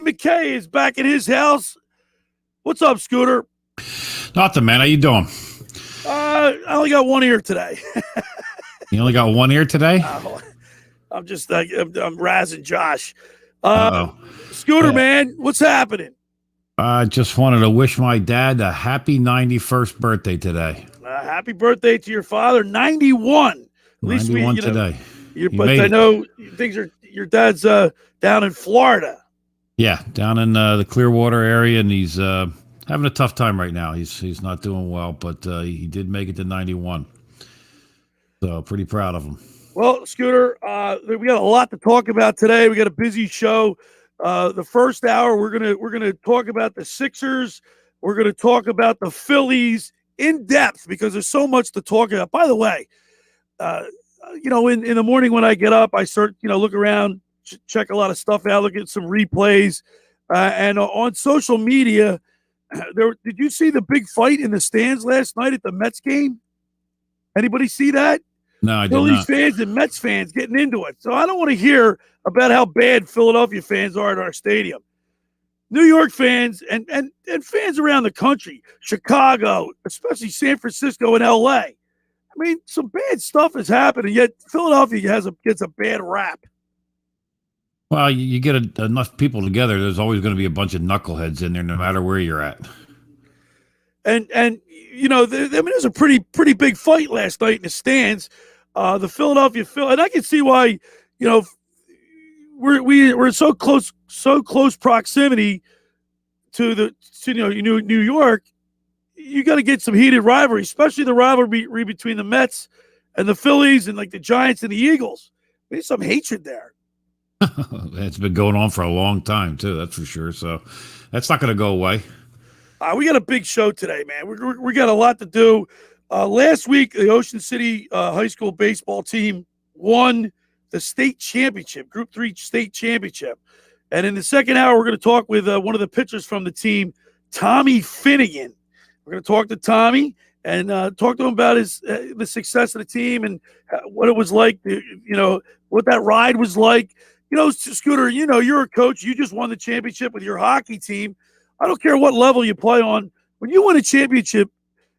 McKay is back at his house. What's up, Scooter? Nothing, man. How you doing? I only got one ear today. You only got one ear today? I'm just I'm razzing Josh. Uh-oh. Scooter, man, what's happening? I just wanted to wish my dad a happy 91st birthday today. Happy birthday to your father, 91. At least 91 today. But I know your dad's down in Florida. Yeah, down in the Clearwater area, and he's having a tough time right now. He's not doing well, but he did make it to 91. So pretty proud of him. Well, Scooter, we got a lot to talk about today. We got a busy show. The first hour, we're gonna talk about the Sixers. We're gonna talk about the Phillies in depth because there's so much to talk about. By the way, in the morning when I get up, I start look around, check a lot of stuff out, look at some replays, and on social media, did you see the big fight in the stands last night at the Mets game? Anybody see that? No, I did Phillies not. fans and Mets fans getting into it. So I don't want to hear about how bad Philadelphia fans are at our stadium. New York fans and fans around the country, Chicago, especially San Francisco and LA. I mean, some bad stuff is happening, yet Philadelphia gets a bad rap. Well, you get enough people together, there's always going to be a bunch of knuckleheads in there, no matter where you're at. And there's a pretty big fight last night in the stands. The Philadelphia and I can see why. We're in so close proximity to New York. You got to get some heated rivalry, especially the rivalry between the Mets and the Phillies and like the Giants and the Eagles. There's some hatred there. It's been going on for a long time too, that's for sure. So that's not going to go away. We got a big show today, man. We got a lot to do. Last week, the Ocean City high school baseball team won the state championship, Group 3 state championship. And in the second hour, we're going to talk with one of the pitchers from the team, Tommy Finnegan. We're going to talk to Tommy and talk to him about the success of the team and what it was like, what that ride was like. Scooter, you're a coach. You just won the championship with your hockey team. I don't care what level you play on. When you win a championship,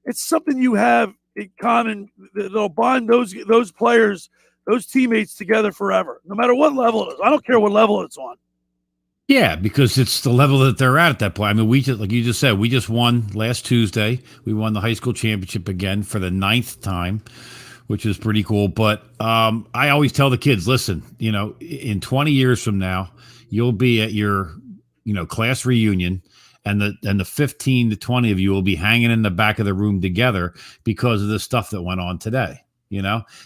it's something you have in common that'll bond those players, those teammates together forever, no matter what level it is. I don't care what level it's on. Yeah, because it's the level that they're at that point. I mean, we just, like you just said, we just won last Tuesday. We won the high school championship again for the 9th time, which is pretty cool. But I always tell the kids, listen, in 20 years from now, you'll be at your, class reunion, and the 15 to 20 of you will be hanging in the back of the room together because of the stuff that went on today,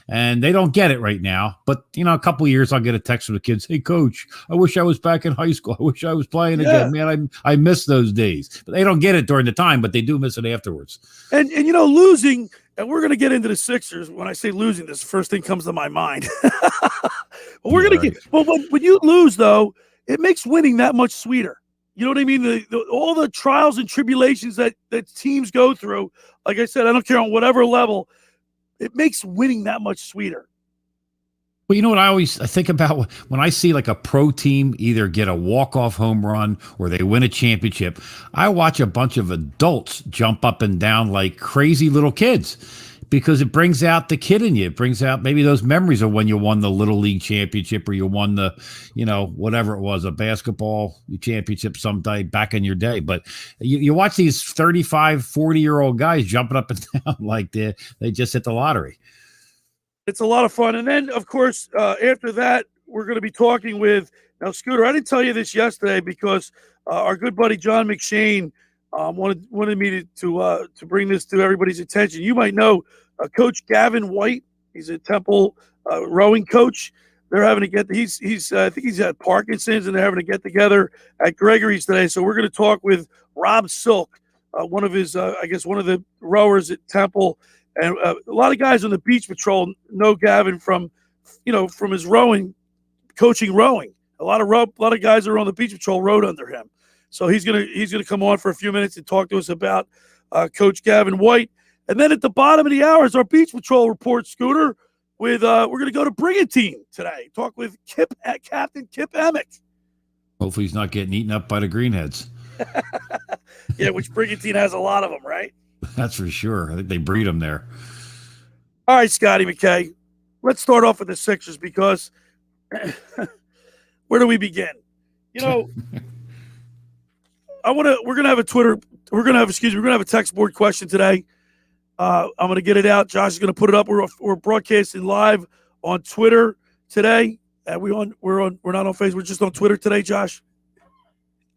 and they don't get it right now. But, a couple of years, I'll get a text from the kids. Hey, coach, I wish I was back in high school. I wish I was playing again. Man, I miss those days. But they don't get it during the time, but they do miss it afterwards. And losing, and we're going to get into the Sixers. When I say losing, this first thing comes to my mind. We're going to get, well, when you lose, though, it makes winning that much sweeter. You know what I mean? All the trials and tribulations that teams go through, like I said, I don't care on whatever level, it makes winning that much sweeter. Well, you know what I think about when I see like a pro team either get a walk-off home run or they win a championship. I watch a bunch of adults jump up and down like crazy little kids because it brings out the kid in you. It brings out maybe those memories of when you won the little league championship or you won the, whatever it was, a basketball championship someday back in your day. But you watch these 35, 40-year-old guys jumping up and down like they just hit the lottery. It's a lot of fun. And then, of course, after that, we're going to be talking with now Scooter. I didn't tell you this yesterday because our good buddy John McShane wanted me to bring this to everybody's attention. You might know Coach Gavin White. He's a Temple rowing coach. They're having to get. He's I think he's at Parkinson's, and they're having to get together at Gregory's today. So we're going to talk with Rob Silk, one of his, one of the rowers at Temple. And a lot of guys on the beach patrol know Gavin from his rowing, coaching rowing. A lot of guys that are on the beach patrol rowed under him. So he's gonna come on for a few minutes and talk to us about Coach Gavin White. And then at the bottom of the hour is our beach patrol report, Scooter. With we're gonna go to Brigantine today. Talk with Captain Kip Emig. Hopefully he's not getting eaten up by the greenheads. Yeah, which Brigantine has a lot of them, right? That's for sure. I think they breed them there. All right, Scotty McKay. Let's start off with the Sixers because where do we begin? We're gonna have a text board question today. I'm gonna get it out. Josh is gonna put it up. We're broadcasting live on Twitter today. We're not on Facebook. We're just on Twitter today, Josh.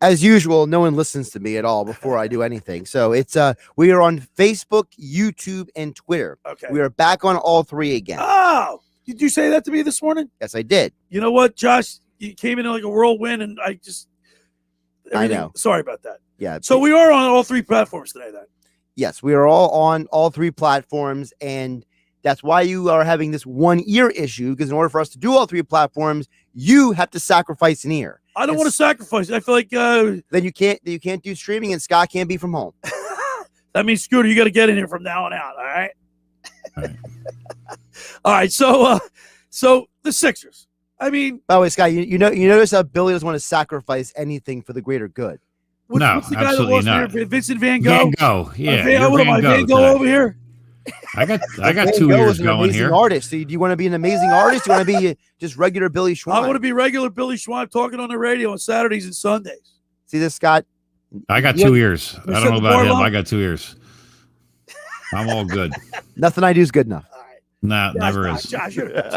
As usual, no one listens to me at all before I do anything. So it's we are on Facebook, YouTube, and Twitter. Okay. We are back on all three again. Oh, did you say that to me this morning? Yes, I did. You know what, Josh? You came in like a whirlwind, and I know. Sorry about that. Yeah. So we are on all three platforms today, then. Yes, we are all on all three platforms, and that's why you are having this one ear issue. Because in order for us to do all three platforms, you have to sacrifice an ear. I don't want to sacrifice. I feel like then you can't do streaming, and Scott can't be from home. That means Scooter, you got to get in here from now on out. All right. All right. So the Sixers. I mean, by the way, Scott, you notice how Billy doesn't want to sacrifice anything for the greater good. What's the guy that lost not. Here? Vincent Van Gogh. Van Gogh, yeah. What am I, Van Gogh over here? I got 2 years going here. Artist. So do you want to be an amazing artist? Do you want to be just regular Billy Schweim? I want to be regular Billy Schweim talking on the radio on Saturdays and Sundays. See this, Scott? I got 2 years. I don't know about him. I got 2 years. I'm all good. Nothing I do is good enough. All right. Nah, Josh, never is. Josh, you're all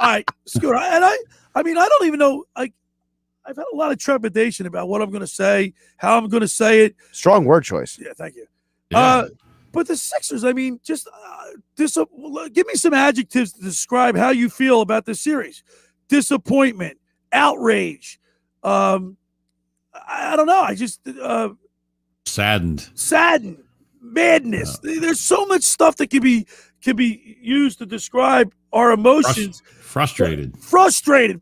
right, Scooter. And I don't even know. I've had a lot of trepidation about what I'm going to say, how I'm going to say it. Strong word choice. Yeah, thank you. Yeah. But the Sixers, I mean, just give me some adjectives to describe how you feel about this series. Disappointment, outrage. I don't know. I just saddened, madness. There's so much stuff that can be used to describe our emotions. Frustrated.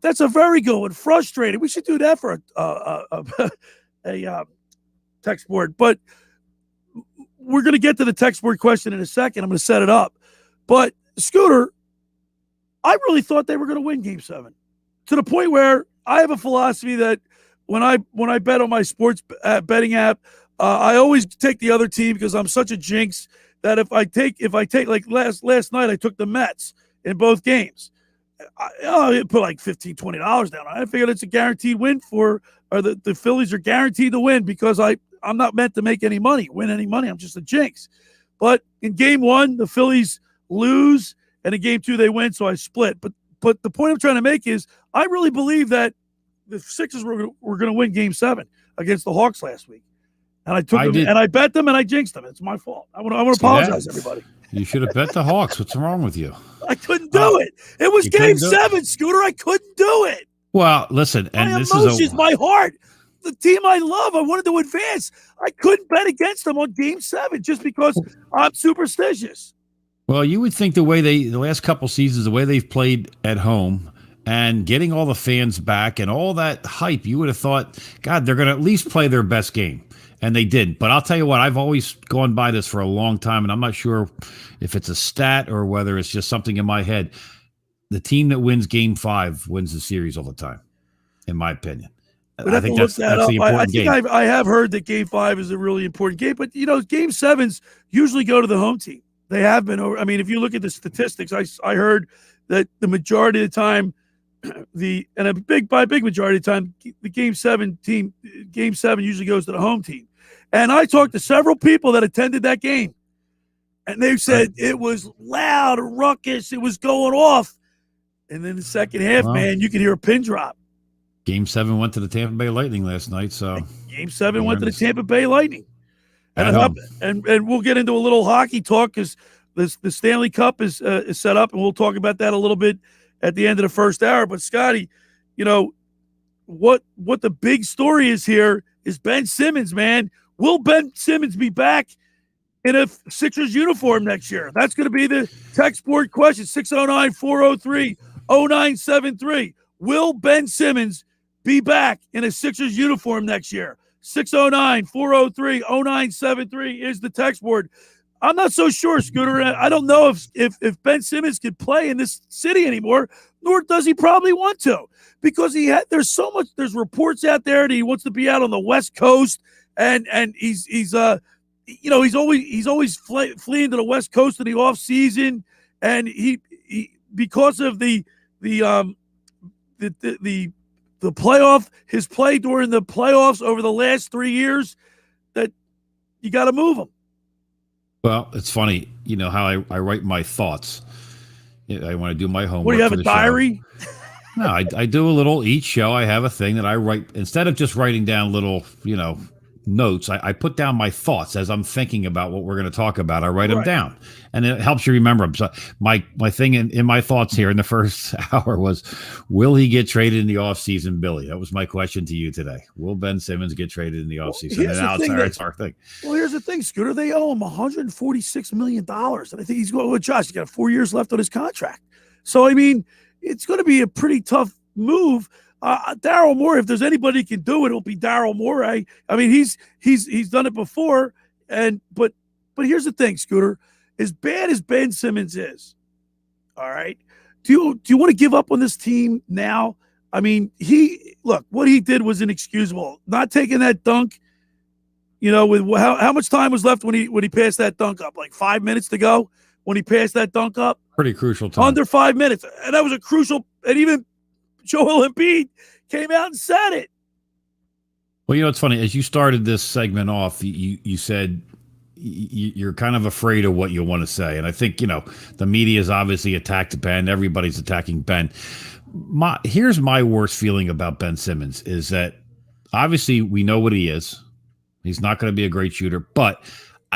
That's a very good one. Frustrated. We should do that for a text board. But we're going to get to the text board question in a second. I'm going to set it up. But, Scooter, I really thought they were going to win Game 7 to the point where I have a philosophy that when I bet on my sports betting app, I always take the other team because I'm such a jinx that if I take like last night, I took the Mets in both games. I put like $15, $20 down. I figured it's a guaranteed win the Phillies are guaranteed to win because I'm not meant to make any money, win any money. I'm just a jinx. But in Game 1, the Phillies lose, and in Game 2 they win, so I split. But the point I'm trying to make is I really believe that the Sixers were going to win Game 7 against the Hawks last week. And I took them, and I bet them, and I jinxed them. It's my fault. I want to apologize, everybody. You should have bet the Hawks. What's wrong with you? I couldn't do it. It was Game 7, Scooter. I couldn't do it. Well, listen, and my this emotions, is my heart, the team I love. I wanted to advance. I couldn't bet against them on Game 7 just because I'm superstitious. Well, you would think the last couple seasons, the way they've played at home and getting all the fans back and all that hype, you would have thought, God, they're going to at least play their best game. And they did. But I'll tell you what, I've always gone by this for a long time, and I'm not sure if it's a stat or whether it's just something in my head. the team that wins Game 5 wins the series all the time, in my opinion. But I think that's the important game. I have heard that Game 5 is a really important game, but Game 7s usually go to the home team. They have been over. I mean, if you look at the statistics, I heard that the majority of the time, by a big majority of the time, the Game 7 usually goes to the home team. And I talked to several people that attended that game, and they said it was loud, ruckus, it was going off. And then the second half, man, you could hear a pin drop. Game 7 went to the Tampa Bay Lightning last night. So Game 7 went to the Tampa Bay Lightning. And we'll get into a little hockey talk because the Stanley Cup is set up, and we'll talk about that a little bit at the end of the first hour. But Scotty, what the big story is here is Ben Simmons, man. Will Ben Simmons be back in a Sixers uniform next year? That's going to be the text board question, 609-403-0973. Will Ben Simmons be back in a Sixers uniform next year? 609-403-0973 is the text board. I'm not so sure, Scooter. I don't know if Ben Simmons could play in this city anymore, nor does he probably want to, because there's reports out there that he wants to be out on the West Coast, and he's always fleeing to the West Coast in the off season, and he because of the playoff, his play during the playoffs over the last 3 years, that you got to move him. Well, it's funny, how I write my thoughts. I want to do my homework. What, do you have a diary? No, I do a little each show. I have a thing that I write. Instead of just writing down little, notes, I put down my thoughts as I'm thinking about what we're going to talk about. I write them down, and it helps you remember them. So my thing in my thoughts here in the first hour was, will he get traded in the offseason, Billy? That was my question to you today. Will Ben Simmons get traded in the offseason? It's our thing. Well, here's the thing, Scooter. They owe him $146 million, and I think he's going with Josh. He's got 4 years left on his contract. So, I mean, it's going to be a pretty tough move. Daryl Morey, if there's anybody who can do it, it'll be Daryl Morey. I mean, he's done it before, but here's the thing, Scooter. As bad as Ben Simmons is, all right, do you want to give up on this team now? I mean, what he did was inexcusable. Not taking that dunk, with how much time was left when he passed that dunk up? Like 5 minutes to go when he passed that dunk up. Pretty crucial time. Under 5 minutes, and that was a crucial. And even Joel Embiid came out and said it. Well, it's funny. As you started this segment off, you said you're kind of afraid of what you want to say. And I think, the media's obviously attacked Ben. Everybody's attacking Ben. Here's my worst feeling about Ben Simmons is that obviously we know what he is. He's not going to be a great shooter, but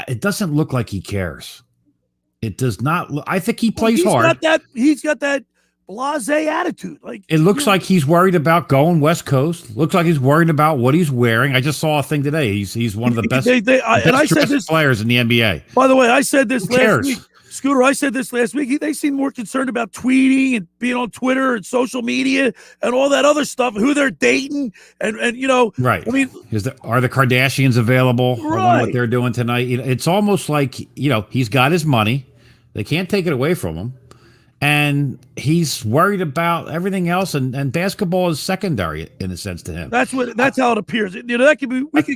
it doesn't look like he cares. It does not look. I think he plays hard. He's got that blasé attitude. Like, it looks like he's worried about going West Coast. Looks like he's worried about what he's wearing. I just saw a thing today. He's one of the best, players in the NBA. By the way, I said this last week. Scooter, I said this last week. They seem more concerned about tweeting and being on Twitter and social media and all that other stuff, who they're dating and Right. I mean, are the Kardashians available? Right. I wonder what they're doing tonight. It's almost like, he's got his money. They can't take it away from him. And he's worried about everything else, and basketball is secondary in a sense to him. That's how it appears. That could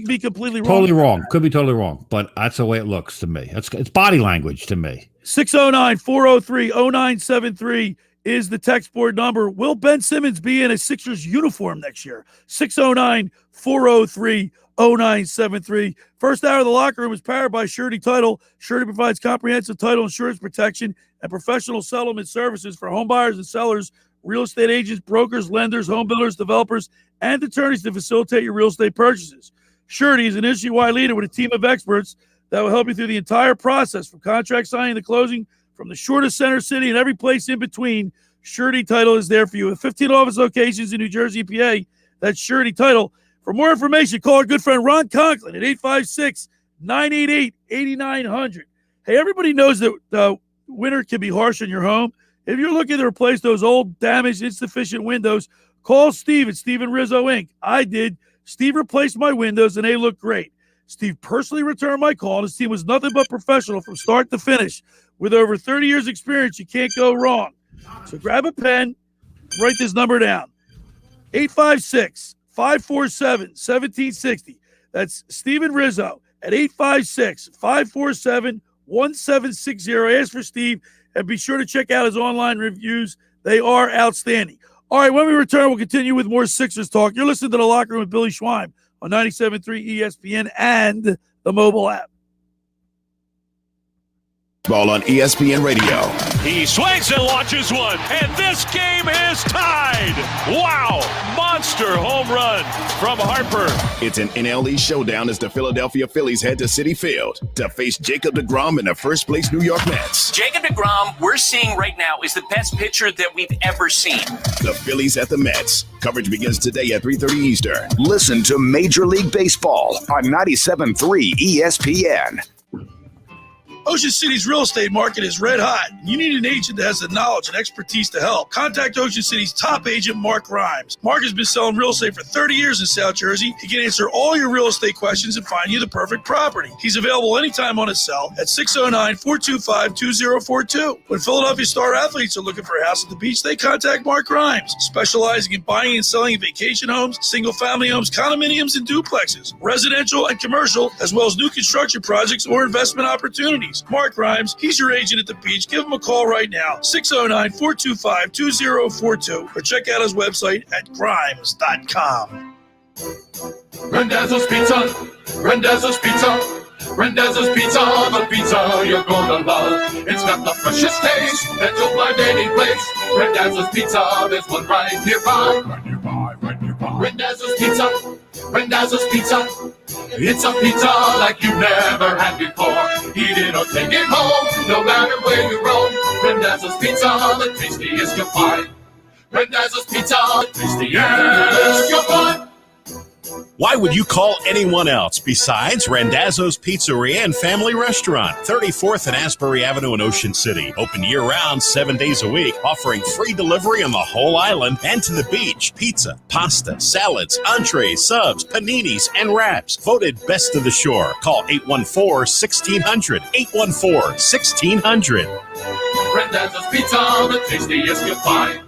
be completely wrong. Totally wrong. Could be totally wrong, but that's the way it looks to me. It's body language to me. 609-403-0973 is the text board number. Will Ben Simmons be in a Sixers uniform next year? 609-403-0973. First hour of the locker room is powered by Surety Title. Surety provides comprehensive title insurance protection and professional settlement services for home buyers and sellers, real estate agents, brokers, lenders, home builders, developers, and attorneys to facilitate your real estate purchases. Surety is an industry-wide leader with a team of experts that will help you through the entire process, from contract signing to closing, from the shortest center city and every place in between. Surety Title is there for you. With 15 office locations in New Jersey, PA, that's Surety Title. For more information, call our good friend Ron Conklin at 856-988-8900. Hey, everybody knows that winter can be harsh on your home. If you're looking to replace those old, damaged, insufficient windows, call Steve at Steve and Rizzo Inc. I did. Steve replaced my windows, and they look great. Steve personally returned my call, and his team was nothing but professional from start to finish. With over 30 years experience, you can't go wrong. So grab a pen, write this number down. 856-547-1760. That's Steven Rizzo at 856-547-1760. Ask for Steve, and be sure to check out his online reviews. They are outstanding. All right, when we return, we'll continue with more Sixers talk. You're listening to The Locker Room with Billy Schweim on 97.3 ESPN and the mobile app. Ball on ESPN Radio. He swings and launches one, and this game is tied. Wow, monster home run from Harper. It's an NLE showdown as the Philadelphia Phillies head to Citi Field to face Jacob deGrom and the first-place New York Mets. Jacob deGrom, we're seeing right now, is the best pitcher that we've ever seen. The Phillies at the Mets. Coverage begins today at 3:30 Eastern. Listen to Major League Baseball on 97.3 ESPN. Ocean City's real estate market is red hot. You need an agent that has the knowledge and expertise to help. Contact Ocean City's top agent, Mark Grimes. Mark has been selling real estate for 30 years in South Jersey. He can answer all your real estate questions and find you the perfect property. He's available anytime on his cell at 609-425-2042. When Philadelphia star athletes are looking for a house at the beach, they contact Mark Grimes, specializing in buying and selling vacation homes, single-family homes, condominiums, and duplexes, residential and commercial, as well as new construction projects or investment opportunities. Mark Grimes, he's your agent at the beach. Give him a call right now, 609-425-2042, or check out his website at grimes.com. Randazzo's Pizza, Randazzo's Pizza, Randazzo's Pizza, the pizza you're gonna love. It's got the freshest taste that you'll find any place. Randazzo's Pizza, there's one right nearby. Right nearby. Randazzo's Pizza, Randazzo's Pizza. It's a pizza like you've never had before. Eat it or take it home, no matter where you roam. Randazzo's Pizza, the tastiest you'll find. Randazzo's Pizza, the tastiest you'll find. Why would you call anyone else besides Randazzo's Pizzeria and Family Restaurant, 34th and Asbury Avenue in Ocean City. Open year-round, 7 days a week, offering free delivery on the whole island and to the beach. Pizza, pasta, salads, entrees, subs, paninis, and wraps. Voted best of the shore. Call 814-1600. 814-1600. Randazzo's Pizza, the tastiest you'll find.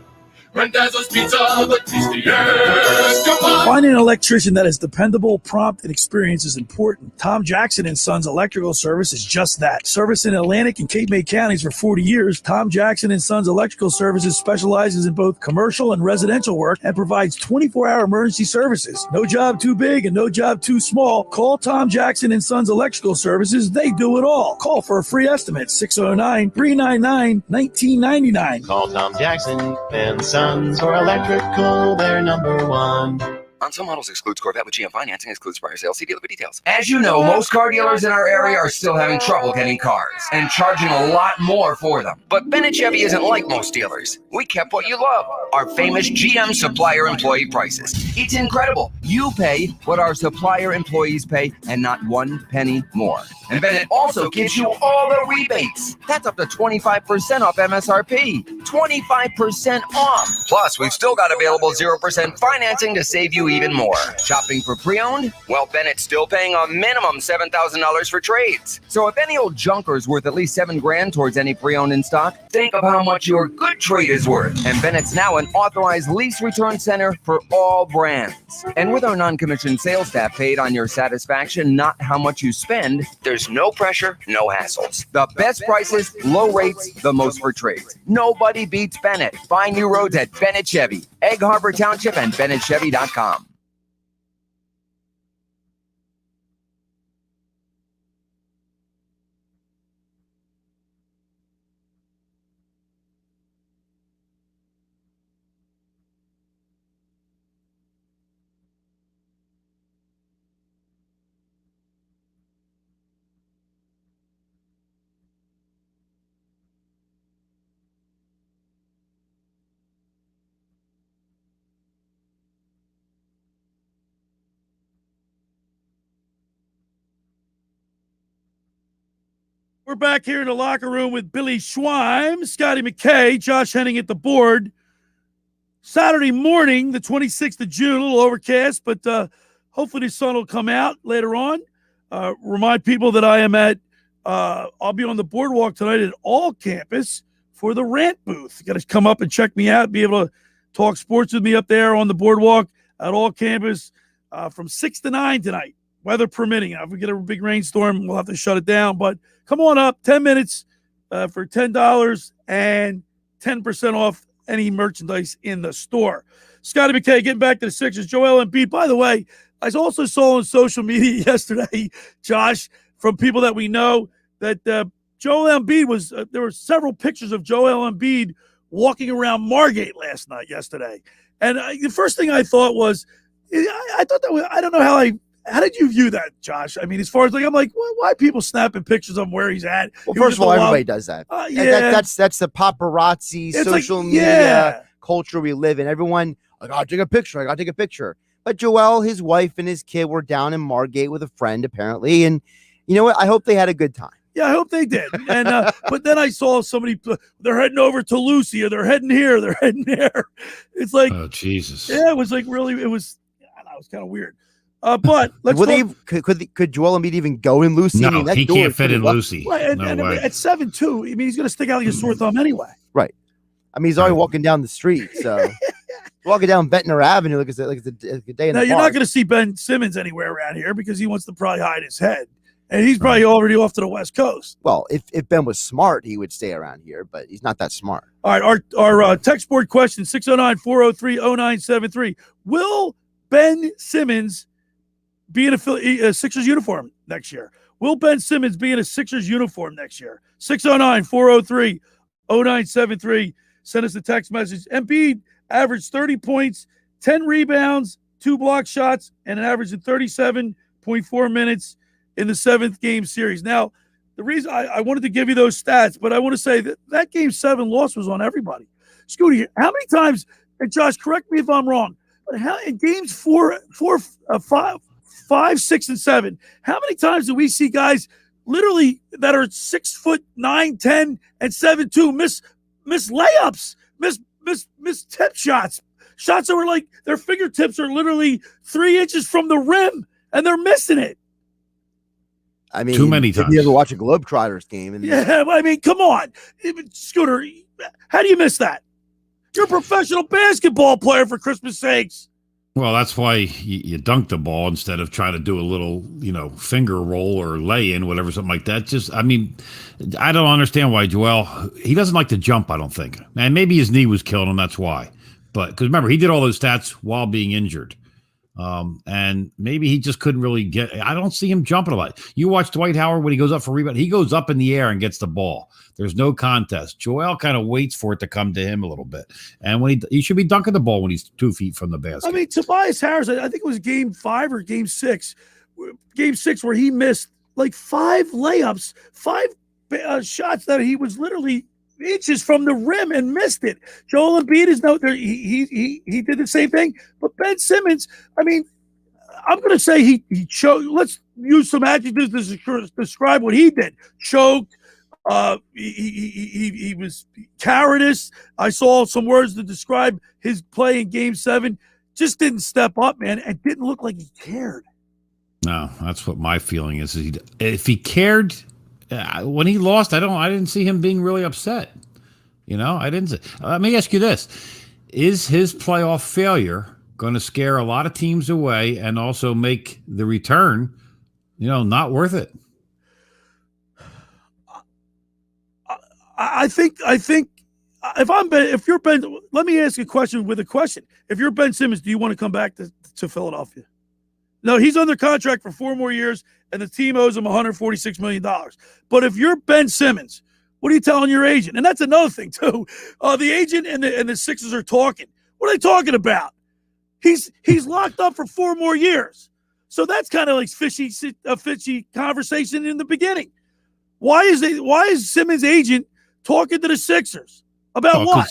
Randazzo's Pizza, the tastiest you'll find. Finding an electrician that is dependable, prompt, and experienced is important. Tom Jackson & Sons Electrical Service is just that. Service in Atlantic and Cape May counties for 40 years, Tom Jackson & Sons Electrical Services specializes in both commercial and residential work and provides 24-hour emergency services. No job too big and no job too small. Call Tom Jackson & Sons Electrical Services. They do it all. Call for a free estimate, 609-399-1999. Call Tom Jackson and Sons for electrical, they're number one. On some models excludes Corvette with GM financing, excludes prior sales. See dealer for details. As you know, most car dealers in our area are still having trouble getting cars and charging a lot more for them. But Bennett Chevy isn't like most dealers. We kept what you love, our famous GM supplier employee prices. It's incredible. You pay what our supplier employees pay and not 1 penny more. And Bennett also gives you all the rebates. That's up to 25% off MSRP. 25% off. Plus, we've still got available 0% financing to save you even more. Shopping for pre-owned? Well, Bennett's still paying a minimum $7,000 for trades. So if any old junker's worth at least $7,000 towards any pre-owned in stock, think of how much your good trade is worth. And Bennett's now an authorized lease return center for all brands. And with our non-commissioned sales staff paid on your satisfaction, not how much you spend, There's no pressure, no hassles. the best prices, low rates, the most for trades. Nobody beats Bennett. Find new roads at Bennett Chevy, Egg Harbor Township, and BennettChevy.com. We're back here in the locker room with Billy Schweim, Scotty McKay, Josh Henning at the board. Saturday morning, the 26th of June, a little overcast, but hopefully the sun will come out later on. Remind people that I am at, I'll be on the boardwalk tonight at All Campus for the rant booth. You got to come up and check me out, be able to talk sports with me up there on the boardwalk at all campus from 6 to 9 tonight, weather permitting. Now, if we get a big rainstorm, we'll have to shut it down. But come on up, 10 minutes for $10 and 10% off any merchandise in the store. Scott McKay, getting back to the Sixers. Joel Embiid, by the way, I also saw on social media yesterday, Josh, from people that we know, that Joel Embiid was there were several pictures of Joel Embiid walking around Margate yesterday. And the first thing I thought was, I thought that was, I don't know how did you view that, Josh? I mean, as far as I'm like, why people snapping pictures of where he's at? Well, first of all, everybody does that. Yeah. That's the paparazzi, It's social like, media culture we live in. Everyone, I gotta take a picture. But Joel, his wife, and his kid were down in Margate with a friend, apparently. And you know what? I hope they had a good time. Yeah, I hope they did. And but then I saw somebody, they're heading over to Lucy, or they're heading here, they're heading there. It's like, oh, Jesus. Yeah, it was like really, it was kind of weird. But let's could Joel Embiid even go in Lucy? No, I mean, that he door can't is fit pretty in rough. Lucy. Right, and way. at 7'2", I mean, he's going to stick out like a sore thumb anyway. Right. I mean, he's already walking down the street, so walking down Ventnor Avenue like it's a day in Now, the you're park. not going to see Ben Simmons anywhere around here because he wants to probably hide his head. And he's probably already off to the West Coast. Well, if Ben was smart, he would stay around here, but he's not that smart. All right, our text board question, 609-403-0973. Will Ben Simmons be in a Sixers uniform next year? Will Ben Simmons be in a Sixers uniform next year? 609-403-0973. Send us a text message. Embiid averaged 30 points, 10 rebounds, 2 block shots, and an average of 37.4 minutes in the 7th game series. Now, the reason I wanted to give you those stats, but I want to say that Game 7 loss was on everybody. Scooty, how many times, and Josh, correct me if I'm wrong, but how in games 4, 5, 6, and 7, how many times do we see guys literally that are 6'9", 10, and 7'2" miss layups, miss tip shots that were like their fingertips are literally 3 inches from the rim, and they're missing it. I mean, too many times. You ever watch a Globetrotters game? Yeah, I mean, come on, Scooter, how do you miss that? You're a professional basketball player, for Christmas sakes. Well, that's why you dunk the ball instead of trying to do a little, finger roll or lay in, whatever, something like that. I don't understand why Joel, he doesn't like to jump, I don't think. And maybe his knee was killing him, that's why. But because remember, he did all those stats while being injured. And maybe he just couldn't really I don't see him jumping a lot. You watch Dwight Howard when he goes up for rebound, he goes up in the air and gets the ball. There's no contest. Joel kind of waits for it to come to him a little bit. And when he should be dunking the ball when he's 2 feet from the basket. I mean, Tobias Harris, I think it was game 5 or game 6. Game 6 where he missed like 5 layups, 5 shots that he was literally inches from the rim and missed it. Joel Embiid is he did the same thing. But Ben Simmons, I mean, I'm going to say he choked. Let's use some adjectives to describe what he did. Choked. He was cowardice. I saw some words to describe his play in Game 7. Just didn't step up, man, and didn't look like he cared. No, that's what my feeling is. If he cared. When he lost, I didn't see him being really upset. I didn't see. Let me ask you this. Is his playoff failure going to scare a lot of teams away and also make the return, not worth it? I think if you're Ben, let me ask you a question with a question. If you're Ben Simmons, do you want to come back to Philadelphia? No, he's under contract for 4 more years, and the team owes him $146 million. But if you're Ben Simmons, what are you telling your agent? And that's another thing, too. The agent and the Sixers are talking. What are they talking about? He's locked up for 4 more years. So that's kind of like a fishy conversation in the beginning. Why is Simmons' agent talking to the Sixers? About what?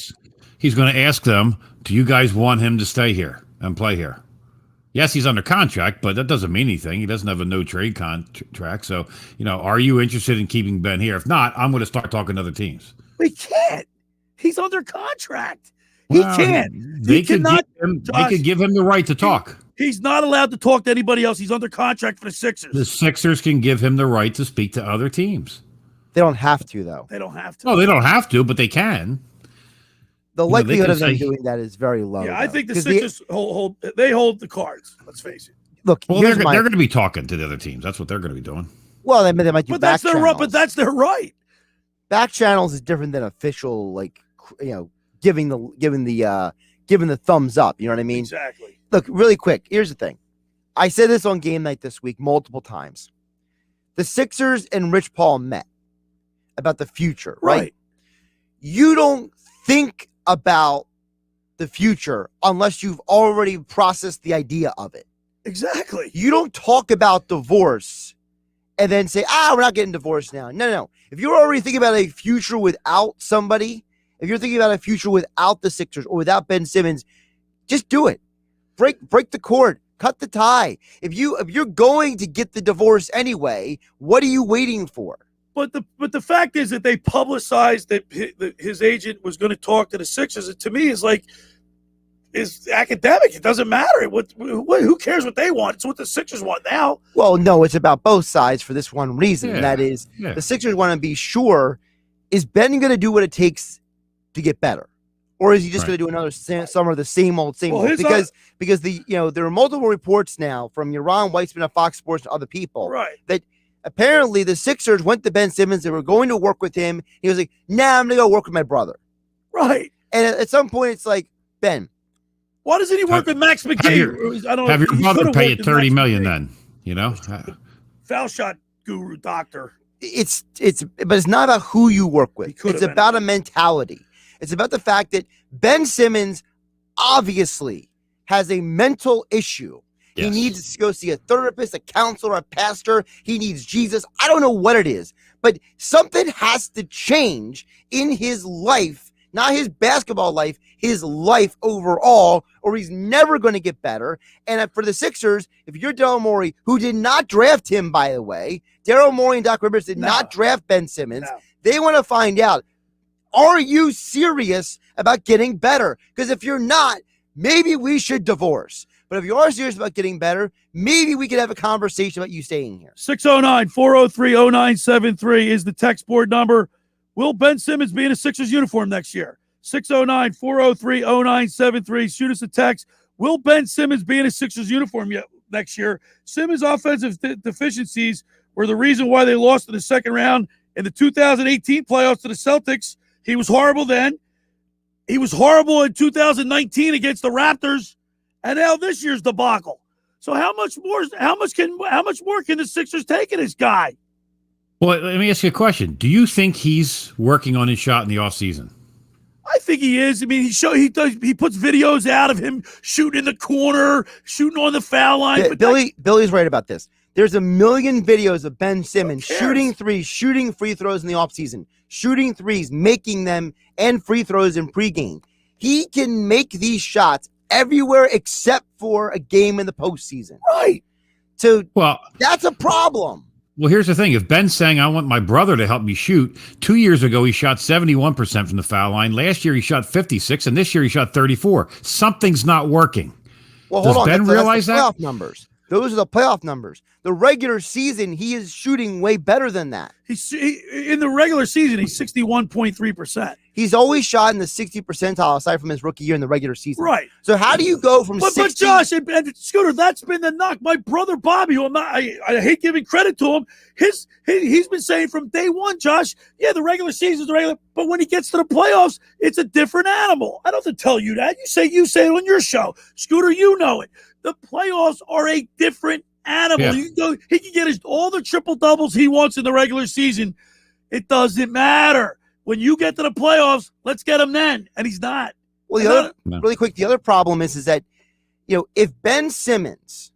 He's going to ask them, do you guys want him to stay here and play here? Yes, he's under contract, but that doesn't mean anything. He doesn't have a no-trade contract. So, are you interested in keeping Ben here? If not, I'm going to start talking to other teams. We can't. He's under contract. He can't. They could give him the right to talk. He's not allowed to talk to anybody else. He's under contract for the Sixers. The Sixers can give him the right to speak to other teams. They don't have to, though. They don't have to. No, they don't have to, but they can. The You know, likelihood they of them can say- doing that is very low. Yeah, I though. think the 'Cause Sixers hold the cards. Let's face it. Look, Well, here's they're my- going to be talking to the other teams. That's what they're going to be doing. well, they might do But back that's their channels. but that's their right. Back channels is different than official, like, giving the thumbs up. You know what I mean? Exactly. Look, really quick. Here's the thing. I said this on game night this week multiple times. The Sixers and Rich Paul met about the future, right? You don't think about the future unless you've already processed the idea of it. Exactly. You don't talk about divorce and then say, we're not getting divorced now. No. If you're already thinking about a future without somebody, if you're thinking about a future without the Sixers or without Ben Simmons, just do it. Break the cord. Cut the tie. If you're going to get the divorce anyway, what are you waiting for? But the fact is that they publicized that his agent was going to talk to the Sixers. And to me, is academic. It doesn't matter. Who cares what they want? It's what the Sixers want now. Well, no, it's about both sides for this one reason. Yeah. And that is Yeah. the Sixers want to be sure, is Ben going to do what it takes to get better? Or is he just Right. going to do another summer of the same old? Well, Because there are multiple reports now from Yaron Weitzman of Fox Sports and other people Right. that apparently the Sixers went to Ben Simmons. They were going to work with him. He was like, "Nah, I'm going to go work with my brother." Right. And at some point, it's like, Ben, Why doesn't he work with Max McKay? I don't know. Have your He mother could've pay you worked with $30 Max million McKay. then, Foul shot guru doctor. but it's not about who you work with. could've It's been. about a mentality. It's about the fact that Ben Simmons obviously has a mental issue. He Yes. needs to go see a therapist, a counselor, a pastor. He needs Jesus. I don't know what it is, but something has to change in his life, not his basketball life, his life overall, or he's never going to get better. And for the Sixers, if you're Daryl Morey, who did not draft him, by the way, Daryl Morey and Doc Rivers did not draft Ben Simmons. No. They want to find out, are you serious about getting better? Because if you're not, maybe we should divorce. But if you are serious about getting better, maybe we could have a conversation about you staying here. 609-403-0973 is the text board number. Will Ben Simmons be in a Sixers uniform next year? 609-403-0973. Shoot us a text. Will Ben Simmons be in a Sixers uniform next year? Simmons' offensive deficiencies were the reason why they lost in the second round in the 2018 playoffs to the Celtics. He was horrible then. He was horrible in 2019 against the Raptors, and now this year's debacle. So how much more can the Sixers take of this guy? Well, let me ask you a question. Do you think he's working on his shot in the offseason? I think he is. I mean, he puts videos out of him shooting in the corner, shooting on the foul line. But Billy's right about this. There's a million videos of Ben Simmons cares? shooting threes, shooting free throws in the offseason, shooting threes, making them, and free throws in pregame. He can make these shots everywhere except for a game in the postseason. Right. So Well, that's a problem. Well, here's the thing. If Ben's saying, I want my brother to help me shoot, 2 years ago, he shot 71% from the foul line. Last year, he shot 56, and this year, he shot 34. Something's not working. Well, Does hold on. Ben realize that's the that? playoff numbers. Those are the playoff numbers. The regular season, he is shooting way better than that. In the regular season, he's 61.3%. He's always shot in the 60th percentile aside from his rookie year in the regular season. Right. So how do you go from But 60? Josh and Scooter, that's been the knock. My brother Bobby, who I hate giving credit to him, he's been saying from day one, Josh, yeah, the regular season's the regular, but when he gets to the playoffs, it's a different animal. I don't have to tell you that. You say it on your show. Scooter, you know it. The playoffs are a different animal. Yeah. He can get all the triple doubles he wants in the regular season. It doesn't matter. When you get to the playoffs, let's get him then. And he's not. Well, really quick, the other problem is that, if Ben Simmons,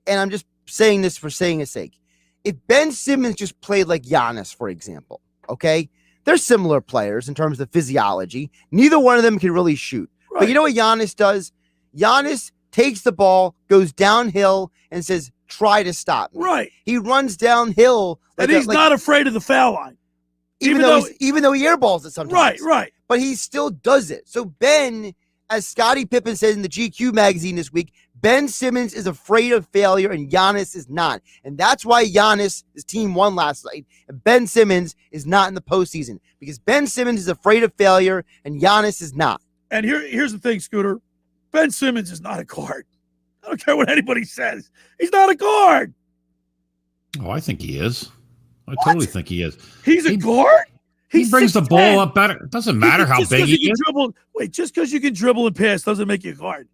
and I'm just saying this for saying his sake, if Ben Simmons just played like Giannis, for example, okay, they're similar players in terms of physiology. Neither one of them can really shoot. Right. But you know what Giannis does? Giannis takes the ball, goes downhill, and says, try to stop me. Right. He runs downhill. And he's not afraid of the foul line. Even though he airballs it sometimes. Right. But he still does it. So Ben, as Scottie Pippen said in the GQ magazine this week, Ben Simmons is afraid of failure and Giannis is not. And that's why Giannis, his team won last night, and Ben Simmons is not in the postseason because Ben Simmons is afraid of failure and Giannis is not. And here's the thing, Scooter. Ben Simmons is not a guard. I don't care what anybody says. He's not a guard. Oh, I think he is. I totally think he is. He's a guard? He brings the ball up better. It doesn't matter how big he is. Just because you can dribble and pass doesn't make you a guard.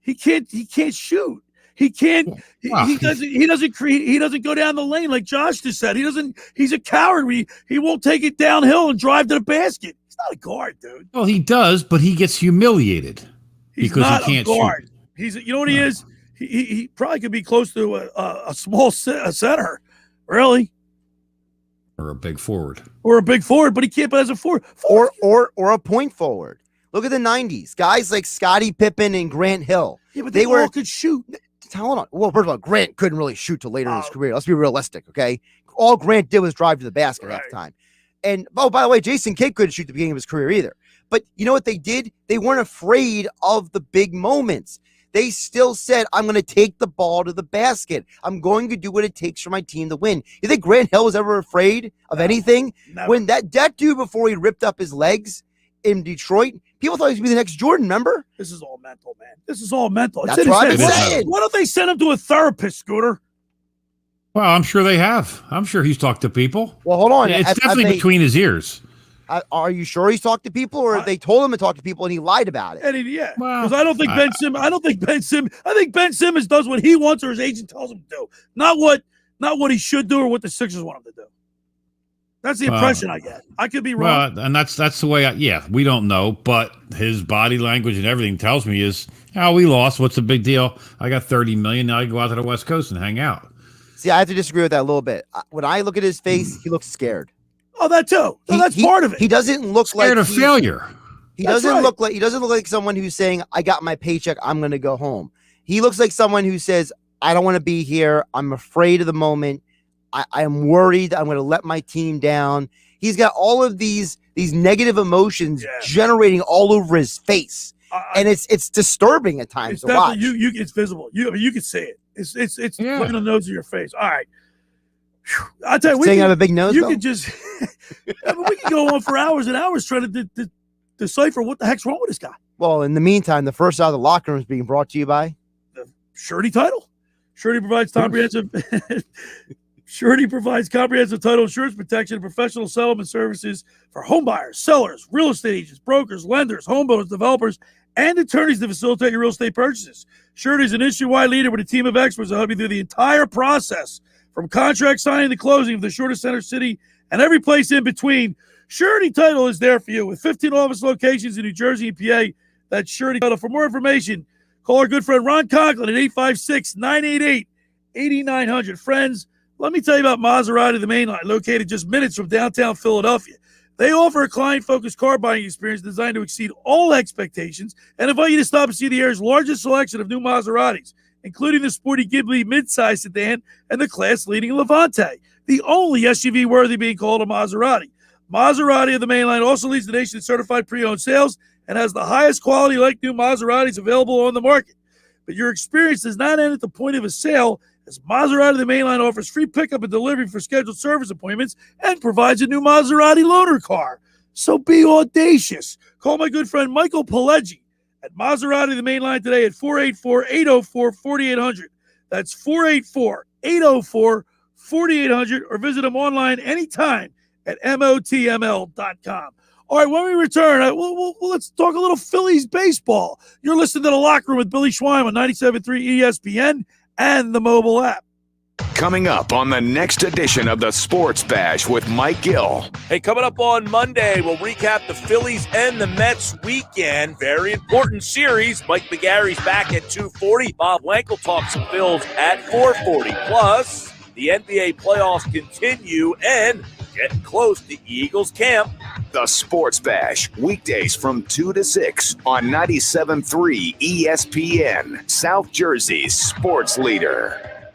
He can't shoot. He can't. He doesn't go down the lane like Josh just said. He's a coward. He won't take it downhill and drive to the basket. He's not a guard, dude. Well, he does, but he gets humiliated because he can't shoot. You know what he is? He probably could be close to a small center, really, or a big forward, but he can't play as a forward, or a point forward. Look at the 90s. Guys like Scottie Pippen and Grant Hill. Yeah, but they all could shoot. Hold on. Well, first of all, Grant couldn't really shoot till later in his career. Let's be realistic, okay? All Grant did was drive to the basket half the time. And, by the way, Jason Kidd couldn't shoot at the beginning of his career either. But you know what they did? They weren't afraid of the big moments. They still said, I'm going to take the ball to the basket. I'm going to do what it takes for my team to win. You think Grant Hill was ever afraid of anything? Never. When that dude, before he ripped up his legs in Detroit, people thought he was going to be the next Jordan, remember? This is all mental, man. This is all mental. That's what I'm saying. Why don't they send him to a therapist, Scooter? Well, I'm sure they have. I'm sure he's talked to people. Well, hold on. It's definitely between his ears. Are you sure he's talked to people, or they told him to talk to people and he lied about it? Because I don't think Ben Simmons. I think Ben Simmons does what he wants or his agent tells him to do, not what he should do or what the Sixers want him to do. That's the impression I get. I could be wrong. Well, and that's the way. We don't know, but his body language and everything tells me is, we lost. What's the big deal? I got $30 million. Now I go out to the West Coast and hang out. See, I have to disagree with that a little bit. When I look at his face, he looks scared. Oh, that too. So that's part of it. He doesn't look scared of failure. He doesn't look like someone who's saying, I got my paycheck, I'm going to go home. He looks like someone who says, I don't want to be here. I'm afraid of the moment. I am worried. I'm going to let my team down. He's got all of these negative emotions generating all over his face. And it's disturbing at times to watch. It's visible. You can see it. It's right on the nose of your face. All right. I'll tell you, saying I have a big nose. You could just we can go on for hours and hours trying to decipher what the heck's wrong with this guy. Well, in the meantime, the first out of the locker room is being brought to you by the Surety Title. Surety provides comprehensive title insurance protection and professional settlement services for home buyers, sellers, real estate agents, brokers, lenders, homeowners, developers, and attorneys to facilitate your real estate purchases. Surety is an industry-wide leader with a team of experts that help you through the entire process, from contract signing to closing of the shortest center city and every place in between. Surety Title is there for you with 15 office locations in New Jersey and PA. That's Surety Title. For more information, call our good friend Ron Conklin at 856-988-8900. Friends, let me tell you about Maserati, the main line, located just minutes from downtown Philadelphia. They offer a client-focused car buying experience designed to exceed all expectations and invite you to stop and see the area's largest selection of new Maseratis, including the sporty Ghibli midsize sedan and the class-leading Levante, the only SUV worthy being called a Maserati. Maserati of the main line also leads the nation in certified pre-owned sales and has the highest quality like new Maseratis available on the market. But your experience does not end at the point of a sale, as Maserati of the main line offers free pickup and delivery for scheduled service appointments and provides a new Maserati loaner car. So be audacious. Call my good friend Michael Pileggi at Maserati the main line today at 484-804-4800. That's 484-804-4800, or visit them online anytime at motml.com. All right, when we return, let's talk a little Phillies baseball. You're listening to The Locker Room with Billy Schweim on 97.3 ESPN and the mobile app. Coming up on the next edition of the Sports Bash with Mike Gill. Hey, coming up on Monday, we'll recap the Phillies and the Mets weekend. Very important series. Mike McGarry's back at 2:40. Bob Wankel talks some Phils at 4:40. Plus, the NBA playoffs continue and getting close to Eagles camp. The Sports Bash, weekdays from 2 to 6 on 97.3 ESPN, South Jersey's sports leader.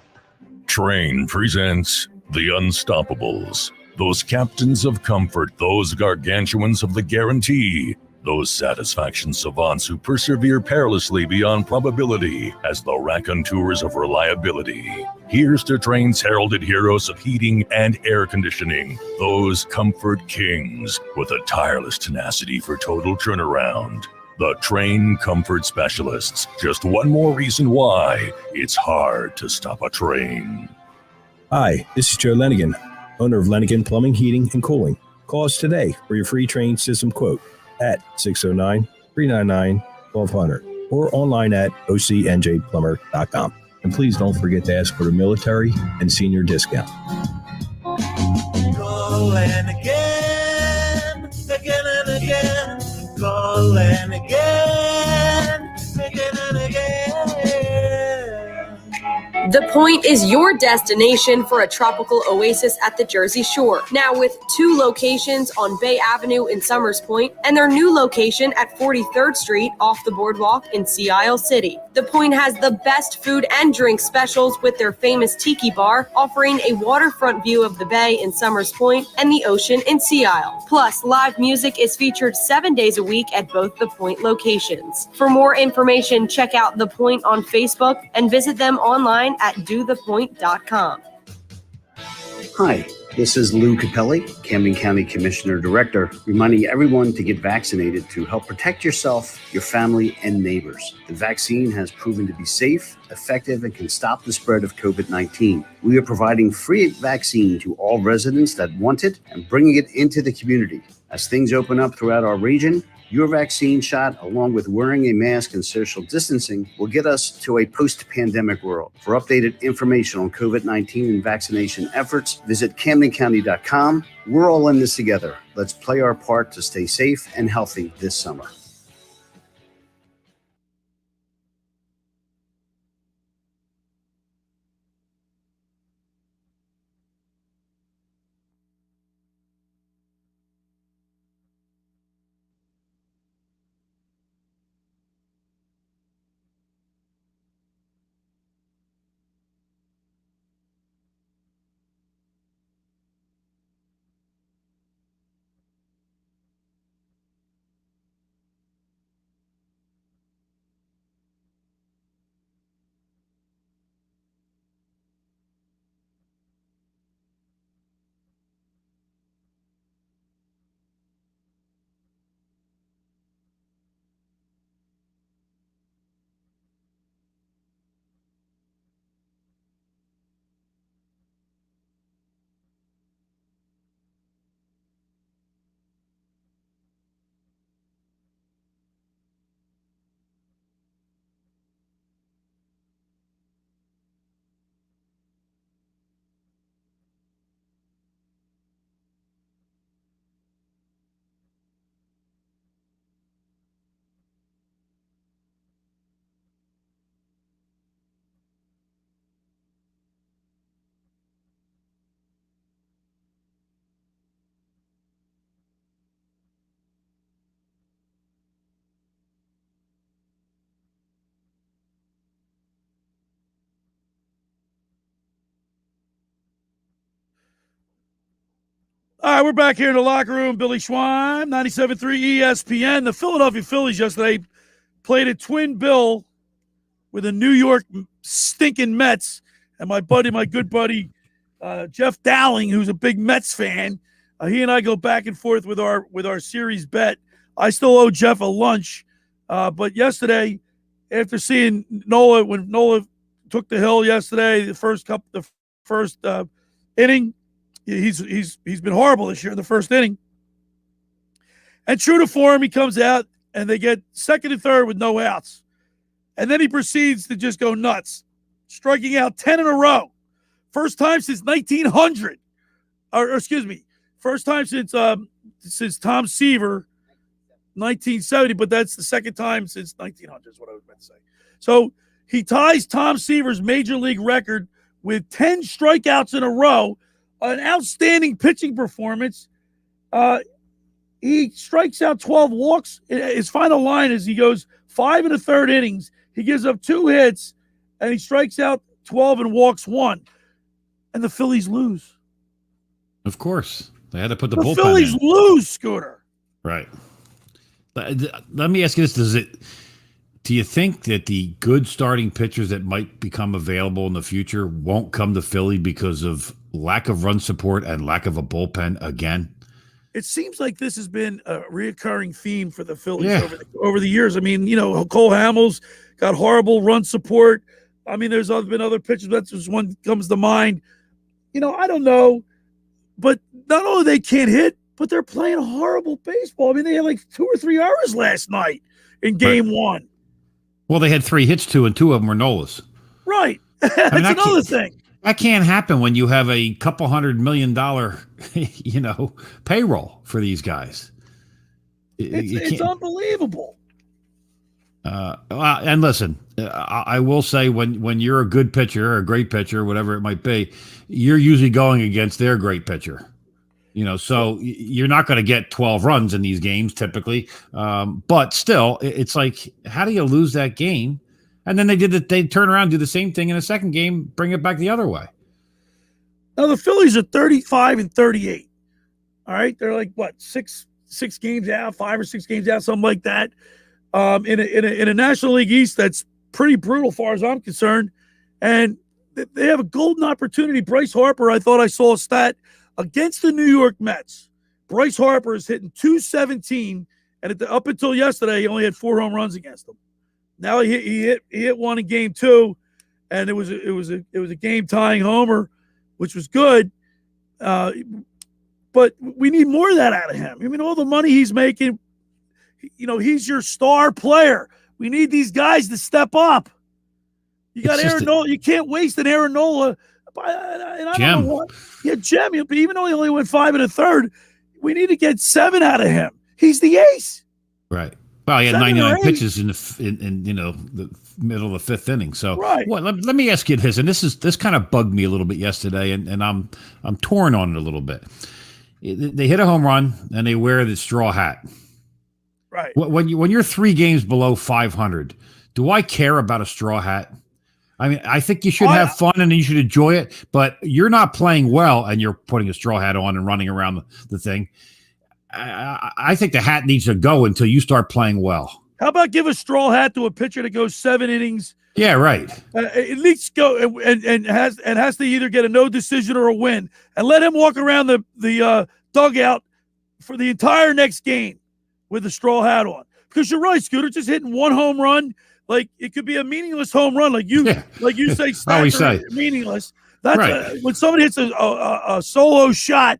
Train presents The Unstoppables. Those captains of comfort, those gargantuans of the guarantee. Those satisfaction savants who persevere perilously beyond probability as the raconteurs of reliability. Here's to Train's heralded heroes of heating and air conditioning, those comfort kings with a tireless tenacity for total turnaround. The Train Comfort Specialists. Just one more reason why it's hard to stop a train. Hi, this is Joe Lenigan, owner of Lenigan Plumbing, Heating, and Cooling. Call us today for your free Train system quote at 609-399-1200 or online at ocnjplumber.com. And please don't forget to ask for the military and senior discount. Call Lenigan, again and again. Call Lenigan, again and again. The Point is your destination for a tropical oasis at the Jersey Shore. Now with 2 locations on Bay Avenue in Somers Point and their new location at 43rd Street off the boardwalk in Sea Isle City. The Point has the best food and drink specials with their famous Tiki Bar, offering a waterfront view of the bay in Somers Point and the ocean in Sea Isle. Plus, live music is featured 7 days a week at both the Point locations. For more information, check out The Point on Facebook and visit them online at dothepoint.com. Hi, this is Lou Capelli, Camden County Commissioner Director, reminding everyone to get vaccinated to help protect yourself, your family, and neighbors. The vaccine has proven to be safe, effective, and can stop the spread of COVID-19. We are providing free vaccine to all residents that want it and bringing it into the community. As things open up throughout our region, your vaccine shot, along with wearing a mask and social distancing, will get us to a post-pandemic world. For updated information on COVID-19 and vaccination efforts, visit CamdenCounty.com. We're all in this together. Let's play our part to stay safe and healthy this summer. All right, we're back here in the locker room. Billy Schweim, 97.3 ESPN. The Philadelphia Phillies yesterday played a twin bill with the New York stinking Mets. And my good buddy, Jeff Dowling, who's a big Mets fan, he and I go back and forth with our series bet. I still owe Jeff a lunch. But yesterday, after seeing Nola, when Nola took the hill yesterday, the first inning, he's been horrible this year in the first inning. And true to form, he comes out and they get second and third with no outs. And then he proceeds to just go nuts, striking out 10 in a row. First time since 1900. First time since Tom Seaver, 1970, but that's the second time since 1900 is what I was meant to say. So he ties Tom Seaver's major league record with 10 strikeouts in a row. An outstanding pitching performance. He strikes out 12 walks. His final line is he goes 5 in the third innings. He gives up 2 hits, and he strikes out 12 and walks 1. And the Phillies lose. Of course. They had to put the bullpen Phillies in. lose, Scooter. Right. Let me ask you this: do you think that the good starting pitchers that might become available in the future won't come to Philly because of lack of run support and lack of a bullpen again? It seems like this has been a reoccurring theme for the Phillies over the years. I mean, Cole Hamels got horrible run support. I mean, there's been other pitchers. That's just one comes to mind. I don't know, but not only they can't hit, but they're playing horrible baseball. I mean, they had like 2 or 3 hours last night in game one. Well, they had 3 hits too, and 2 of them were Nolas. Right. That's another thing. That can't happen when you have a couple $100 million, payroll for these guys. It's unbelievable. And listen, I will say when you're a good pitcher or a great pitcher, whatever it might be, you're usually going against their great pitcher. So you're not going to get 12 runs in these games typically. But still, it's like, how do you lose that game? And then they turn around, do the same thing in the second game, bring it back the other way. Now the Phillies are 35-38. All right. They're like what, six games out, 5 or 6 games out, something like that. In a National League East that's pretty brutal as far as I'm concerned. And they have a golden opportunity. Bryce Harper, I thought I saw a stat against the New York Mets. Bryce Harper is hitting .217, and up until yesterday, he only had 4 home runs against them. Now he hit one in game 2, and it was a game tying homer, which was good. But we need more of that out of him. I mean, all the money he's making, he's your star player. We need these guys to step up. You got Aaron Nola. You can't waste an Aaron Nola. And I don't know what. Yeah, Gem. But even though he only went 5 1/3, we need to get 7 out of him. He's the ace. Right. Well, he had 99 pitches in the middle of the 5th inning. So, right. Let me ask you this, and this kind of bugged me a little bit yesterday, and I'm torn on it a little bit. They hit a home run and they wear the straw hat. Right. When you're 3 games below 500, do I care about a straw hat? I mean, I think you should have fun and you should enjoy it, but you're not playing well and you're putting a straw hat on and running around the thing. I think the hat needs to go until you start playing well. How about give a straw hat to a pitcher that goes 7 innings? Yeah, right. At least go and has to either get a no decision or a win, and let him walk around the dugout for the entire next game with a straw hat on. Because you're right, Scooter, just hitting 1 home run, like it could be a meaningless home run, like you say, meaningless. That's right. When somebody hits a solo shot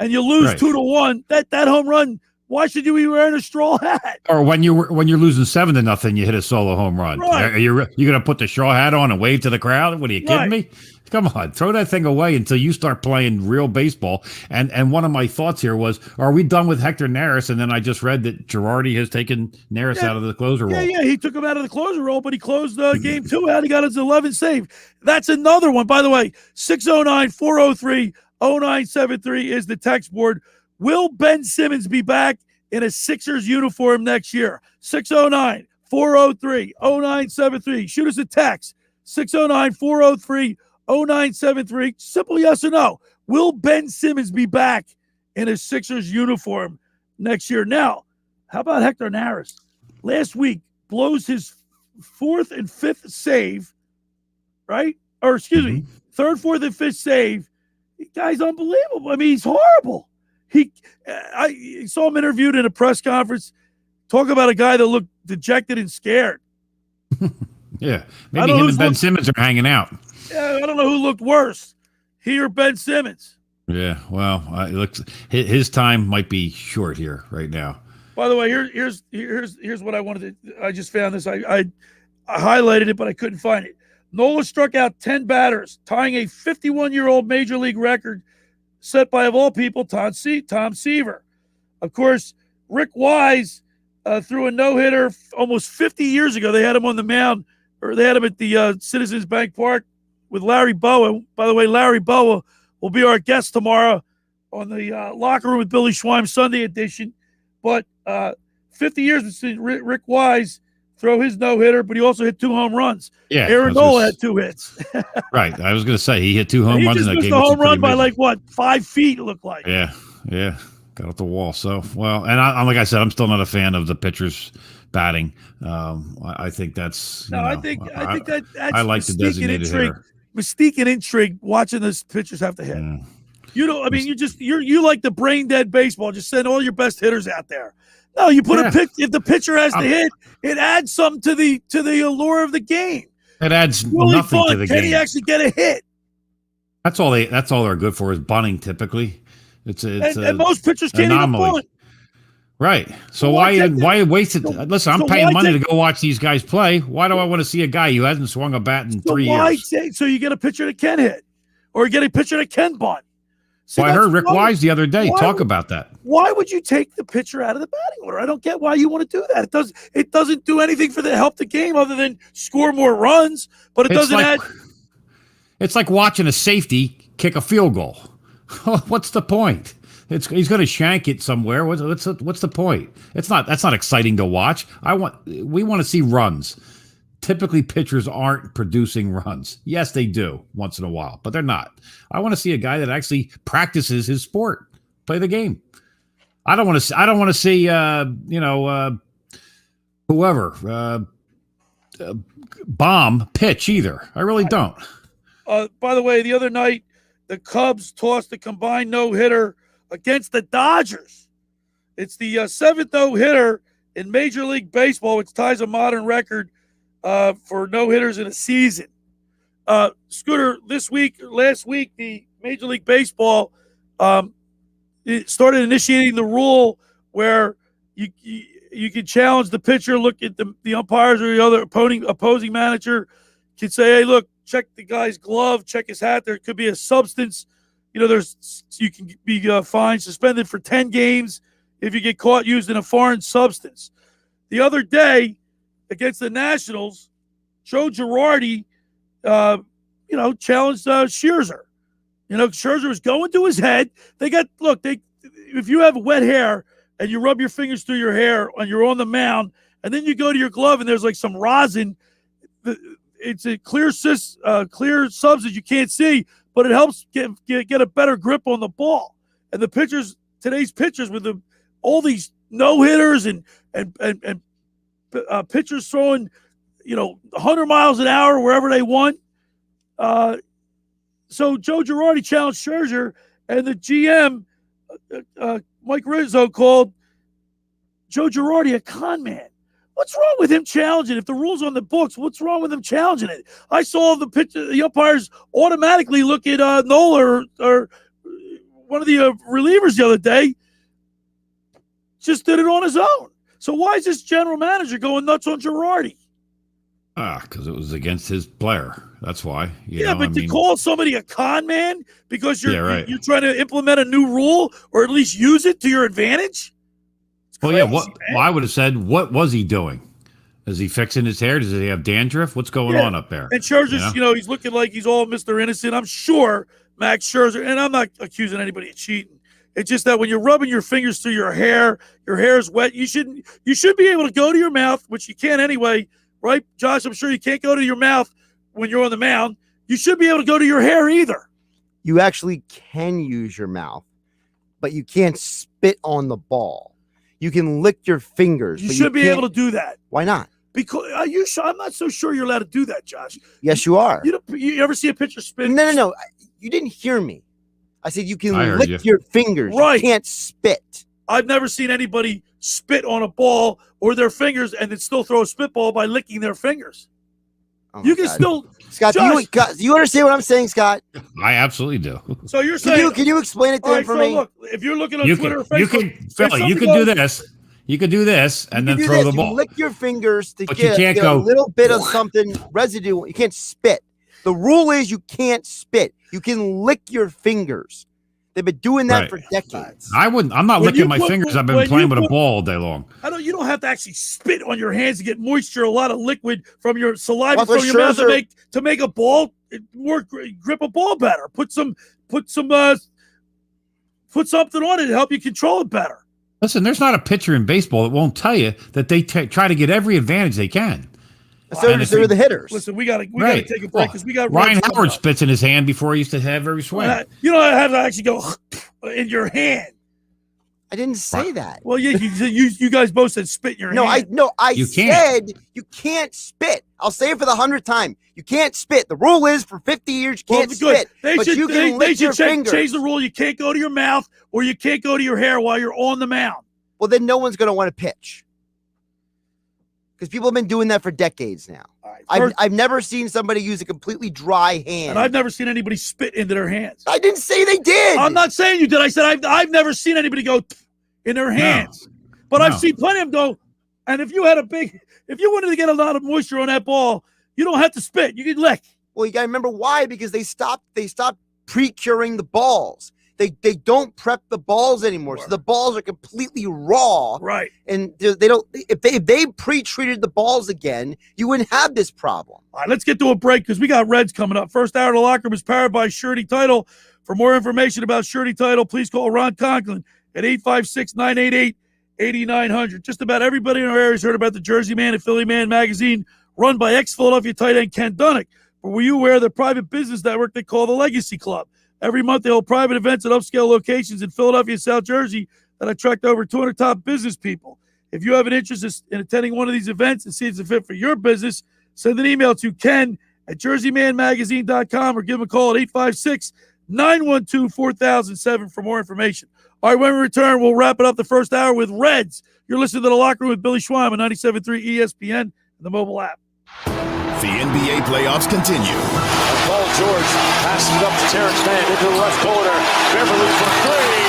and you lose 2-1, that home run. Why should you be wearing a straw hat? Or when you're losing 7-0, you hit a solo home run. Right. Are you going to put the straw hat on and wave to the crowd? What are you kidding me? Come on, throw that thing away until you start playing real baseball. And one of my thoughts here was, are we done with Hector Neris? And then I just read that Girardi has taken Neris out of the closer role. Yeah, he took him out of the closer role, but he closed game 2 out. He got his 11th save. That's another one. By the way, 609-403-0973 is the text board. Will Ben Simmons be back in a Sixers uniform next year? 609-403-0973. Shoot us a text. 609-403-0973. Simple yes or no. Will Ben Simmons be back in a Sixers uniform next year? Now, how about Hector Neris? Last week, blows his 4th and 5th save, right? Or excuse me, 3rd, 4th, and 5th save. The guy's unbelievable. I mean, he's horrible. I saw him interviewed in a press conference. Talk about a guy that looked dejected and scared. Yeah, maybe him and Ben Simmons are hanging out. Yeah, I don't know who looked worse, he or Ben Simmons. Yeah, well, it looks his time might be short here right now. By the way, here's what I wanted to. I just found this. I highlighted it, but I couldn't find it. Nola struck out 10 batters, tying a 51-year-old major league record set by, of all people, Tom Seaver. Of course, Rick Wise threw a no-hitter almost 50 years ago. They had him on the mound, or they had him at the Citizens Bank Park with Larry Boa. By the way, Larry Boa will be our guest tomorrow on the Locker Room with Billy Schweim Sunday edition. But 50 years to see Rick Wise throw his no-hitter, but he also hit 2 home runs. Yeah, Aaron Nola had 2 hits. Right. I was going to say he hit 2 home runs in that game. He just missed a home run by 5 feet, it looked like. Yeah. got off the wall. So, well, and I, like I said, I'm still not a fan of the pitchers batting. I think that's I think that adds I like the mystique and designated intrigue. hitter. Mystique and intrigue watching the pitchers have to hit. Yeah. You know, I mean, you like the brain dead baseball. Just send all your best hitters out there. No, you put a pitch. If the pitcher has to hit, it adds something to the allure of the game. It adds really nothing fun. to the Can game. he actually get a hit? That's all they're good for is bunting. Typically, and most pitchers can't even bunt. Right. So why waste it? Listen, I'm paying money to go watch these guys play. Why do I want to see a guy who hasn't swung a bat in 3 years? So you get a pitcher that can hit, or you get a pitcher that can bunt. Well, I heard Rick Wise the other day talk about that. Why would you take the pitcher out of the batting order? I don't get why you want to do that. It doesn't do anything for the help the game other than score more runs. But it doesn't add. It's like watching a safety kick a field goal. What's the point? He's going to shank it somewhere. What's the point? That's not exciting to watch. We want to see runs. Typically, pitchers aren't producing runs. Yes, they do once in a while, but they're not. I want to see a guy that actually practices his sport, play the game. I don't want to see whoever bomb pitch either. I really don't. By the way, the other night, the Cubs tossed a combined no-hitter against the Dodgers. It's the 7th no-hitter in Major League Baseball, which ties a modern record for no-hitters in a season. Scooter, last week, the Major League Baseball it started initiating the rule where you can challenge the pitcher, look at the umpires or the other opposing manager, can say, hey, look, check the guy's glove, check his hat. There could be a substance. You can be fined, suspended for 10 games if you get caught using a foreign substance. The other day, against the Nationals, Joe Girardi, challenged Scherzer. Scherzer was going to his head. If you have wet hair and you rub your fingers through your hair and you're on the mound, and then you go to your glove and there's like some rosin, it's a clear substance you can't see, but it helps get a better grip on the ball. And today's pitchers with all these no hitters and pitchers throwing, 100 miles an hour wherever they want. So Joe Girardi challenged Scherzer, and the GM, Mike Rizzo, called Joe Girardi a con man. What's wrong with him challenging? If the rule's on the books, what's wrong with him challenging it? I saw the umpires automatically look at Nola or one of the relievers the other day. Just did it on his own. So why is this general manager going nuts on Girardi? Because it was against his player. That's why. To call somebody a con man because you're trying to implement a new rule or at least use it to your advantage? Well, I would have said, what was he doing? Is he fixing his hair? Does he have dandruff? What's going on up there? And Scherzer's, he's looking like he's all Mr. Innocent. I'm sure Max Scherzer, and I'm not accusing anybody of cheating. It's just that when you're rubbing your fingers through your hair is wet. You should be able to go to your mouth, which you can't anyway, right, Josh? I'm sure you can't go to your mouth when you're on the mound. You should be able to go to your hair either. You actually can use your mouth, but you can't spit on the ball. You can lick your fingers. You should be able to do that. Why not? Because I'm not so sure you're allowed to do that, Josh. Yes, you are. You ever see a pitcher spit? No. You didn't hear me. I said you can lick your fingers. Right. You can't spit. I've never seen anybody spit on a ball or their fingers and then still throw a spitball by licking their fingers. Oh you can still. Scott, Josh, do you understand what I'm saying, Scott? I absolutely do. So you're saying? Can you explain it to him for me? Look, if you're looking on Twitter or Facebook, you can do this. You could do this and then throw the ball. You lick your fingers to but get a little bit of something residue. You can't spit. The rule is you can't spit. You can lick your fingers. They've been doing that for decades. I'm not licking my fingers. I've been playing with a ball all day long. You don't have to actually spit on your hands to get moisture, a lot of liquid from your saliva from your mouth to make a ball grip a ball better. Put something on it to help you control it better. Listen, there's not a pitcher in baseball that won't tell you that they try to get every advantage they can. So are the hitters. Listen, we got to take a break because we got Ryan Howard spits in his hand before he used to have every swing. You don't have to actually go in your hand. I didn't say that. Well, yeah, you guys both said spit in your hand. I You said you can't spit. I'll say it for the 100th time. You can't spit. The rule is for 50 years you can't spit. They but should, you can lick your fingers. change the rule. You can't go to your mouth or you can't go to your hair while you're on the mound. Well, then no one's going to want to pitch. Because people have been doing that for decades now. I've never seen somebody use a completely dry hand. And I've never seen anybody spit into their hands. I didn't say they did. I'm not saying you did. I said I've never seen anybody go in their hands. But I've seen plenty of them go, and if you wanted to get a lot of moisture on that ball, you don't have to spit. You can lick. Well, you got to remember why, because they stopped pre-curing the balls. They don't prep the balls anymore. So the balls are completely raw. Right. And they don't if they pre-treated the balls again, you wouldn't have this problem. All right, let's get to a break because we got Reds coming up. First hour of the locker room is powered by Surety Title. For more information about Surety Title, please call Ron Conklin at 856-988-8900. Just about everybody in our area has heard about the Jersey Man and Philly Man magazine run by ex-Philadelphia tight end Ken Dunnick. But were you aware of the private business network they call the Legacy Club? Every month they hold private events at upscale locations in Philadelphia and South Jersey that attract over 200 top business people. If you have an interest in attending one of these events and see it's a fit for your business, send an email to ken@jerseymanmagazine.com or give him a call at 856-912-4007 for more information. All right, when we return, we'll wrap it up the first hour with Reds. You're listening to The Locker Room with Billy Schweim on 97.3 ESPN and the mobile app. The NBA playoffs continue. Paul George passes it up to Terrence Mann into the left corner. Beverly for three.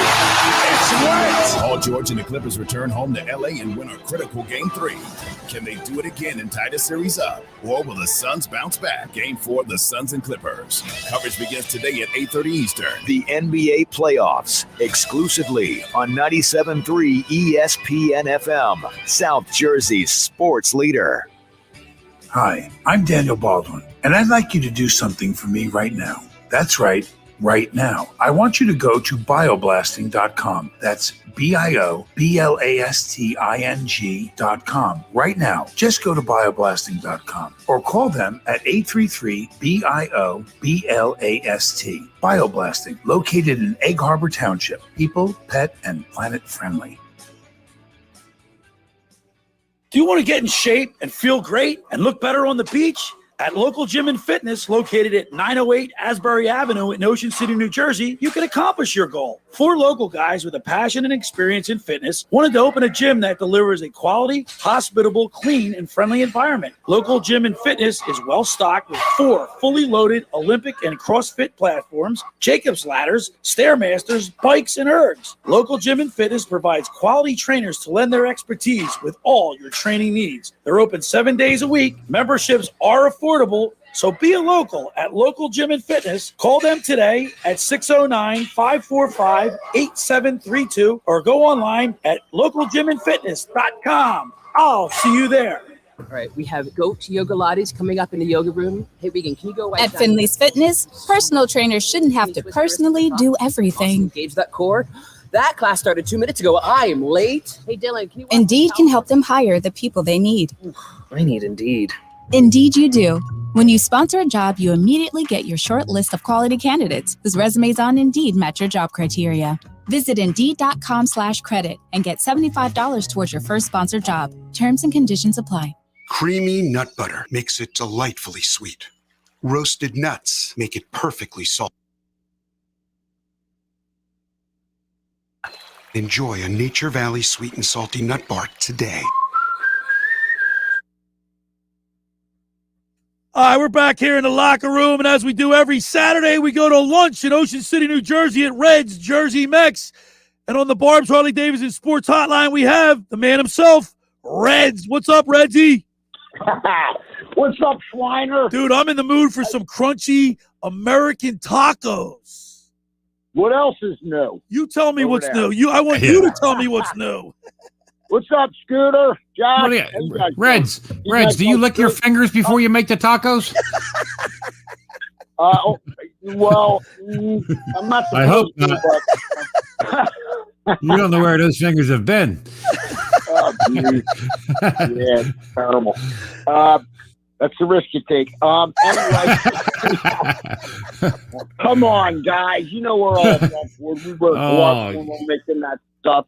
It's wet. Paul George and the Clippers return home to LA and win a critical Game 3. Can they do it again and tie the series up? Or will the Suns bounce back? Game 4, the Suns and Clippers. Coverage begins today at 8:30 Eastern. The NBA playoffs, exclusively on 97.3 ESPN FM, South Jersey's sports leader. Hi, I'm Daniel Baldwin, and I'd like you to do something for me right now. That's right now. I want you to go to bioblasting.com. That's BIOBLASTING.com. Right now, just go to bioblasting.com or call them at 833-BIOBLAST. Bioblasting, located in Egg Harbor Township. People, pet, and planet friendly. Do you want to get in shape and feel great and look better on the beach? At Local Gym and Fitness, located at 908 Asbury Avenue in Ocean City, New Jersey, you can accomplish your goal. 4 local guys with a passion and experience in fitness wanted to open a gym that delivers a quality, hospitable, clean, and friendly environment. Local Gym and Fitness is well-stocked with 4 fully loaded Olympic and CrossFit platforms, Jacob's ladders, Stairmasters, bikes, and ergs. Local Gym and Fitness provides quality trainers to lend their expertise with all your training needs. They're open 7 days a week. Memberships are affordable, so be a local at Local Gym and Fitness. Call them today at 609-545-8732 or go online at localgymandfitness.com. I'll see you there. All right, we have Goat Yoga Lattes coming up in the yoga room. Hey, Regan, can you go At Finley's Fitness, personal trainers shouldn't have to personally do everything. Engage that core. That class started 2 minutes ago. I am late. Hey, Dylan, can you... Indeed can help them hire the people they need. I need Indeed. Indeed you do. When you sponsor a job, you immediately get your short list of quality candidates whose resumes on Indeed match your job criteria. Visit Indeed.com/credit and get $75 towards your first sponsored job. Terms and conditions apply. Creamy nut butter makes it delightfully sweet. Roasted nuts make it perfectly salty. Enjoy a Nature Valley sweet and salty nut bar today. All right, we're back here in the locker room, and as we do every Saturday, we go to lunch in Ocean City, New Jersey at Reds Jersey Mex. And on the Barb's Harley Davidson Sports Hotline, we have the man himself, Reds. What's up, Redsy? What's up, Schweiner? Dude, I'm in the mood for some crunchy American tacos. What else is new? You tell me what's new. I want you to tell me what's new. What's up, Scooter? Josh? Reds, do you lick your fingers before you make the tacos? Well, I'm not supposed I hope to, not. but... You don't know where those fingers have been. Oh, geez. Yeah, it's terrible. That's the risk you take. Anyway, come on, guys. You know we're all we work hard when we're making that stuff.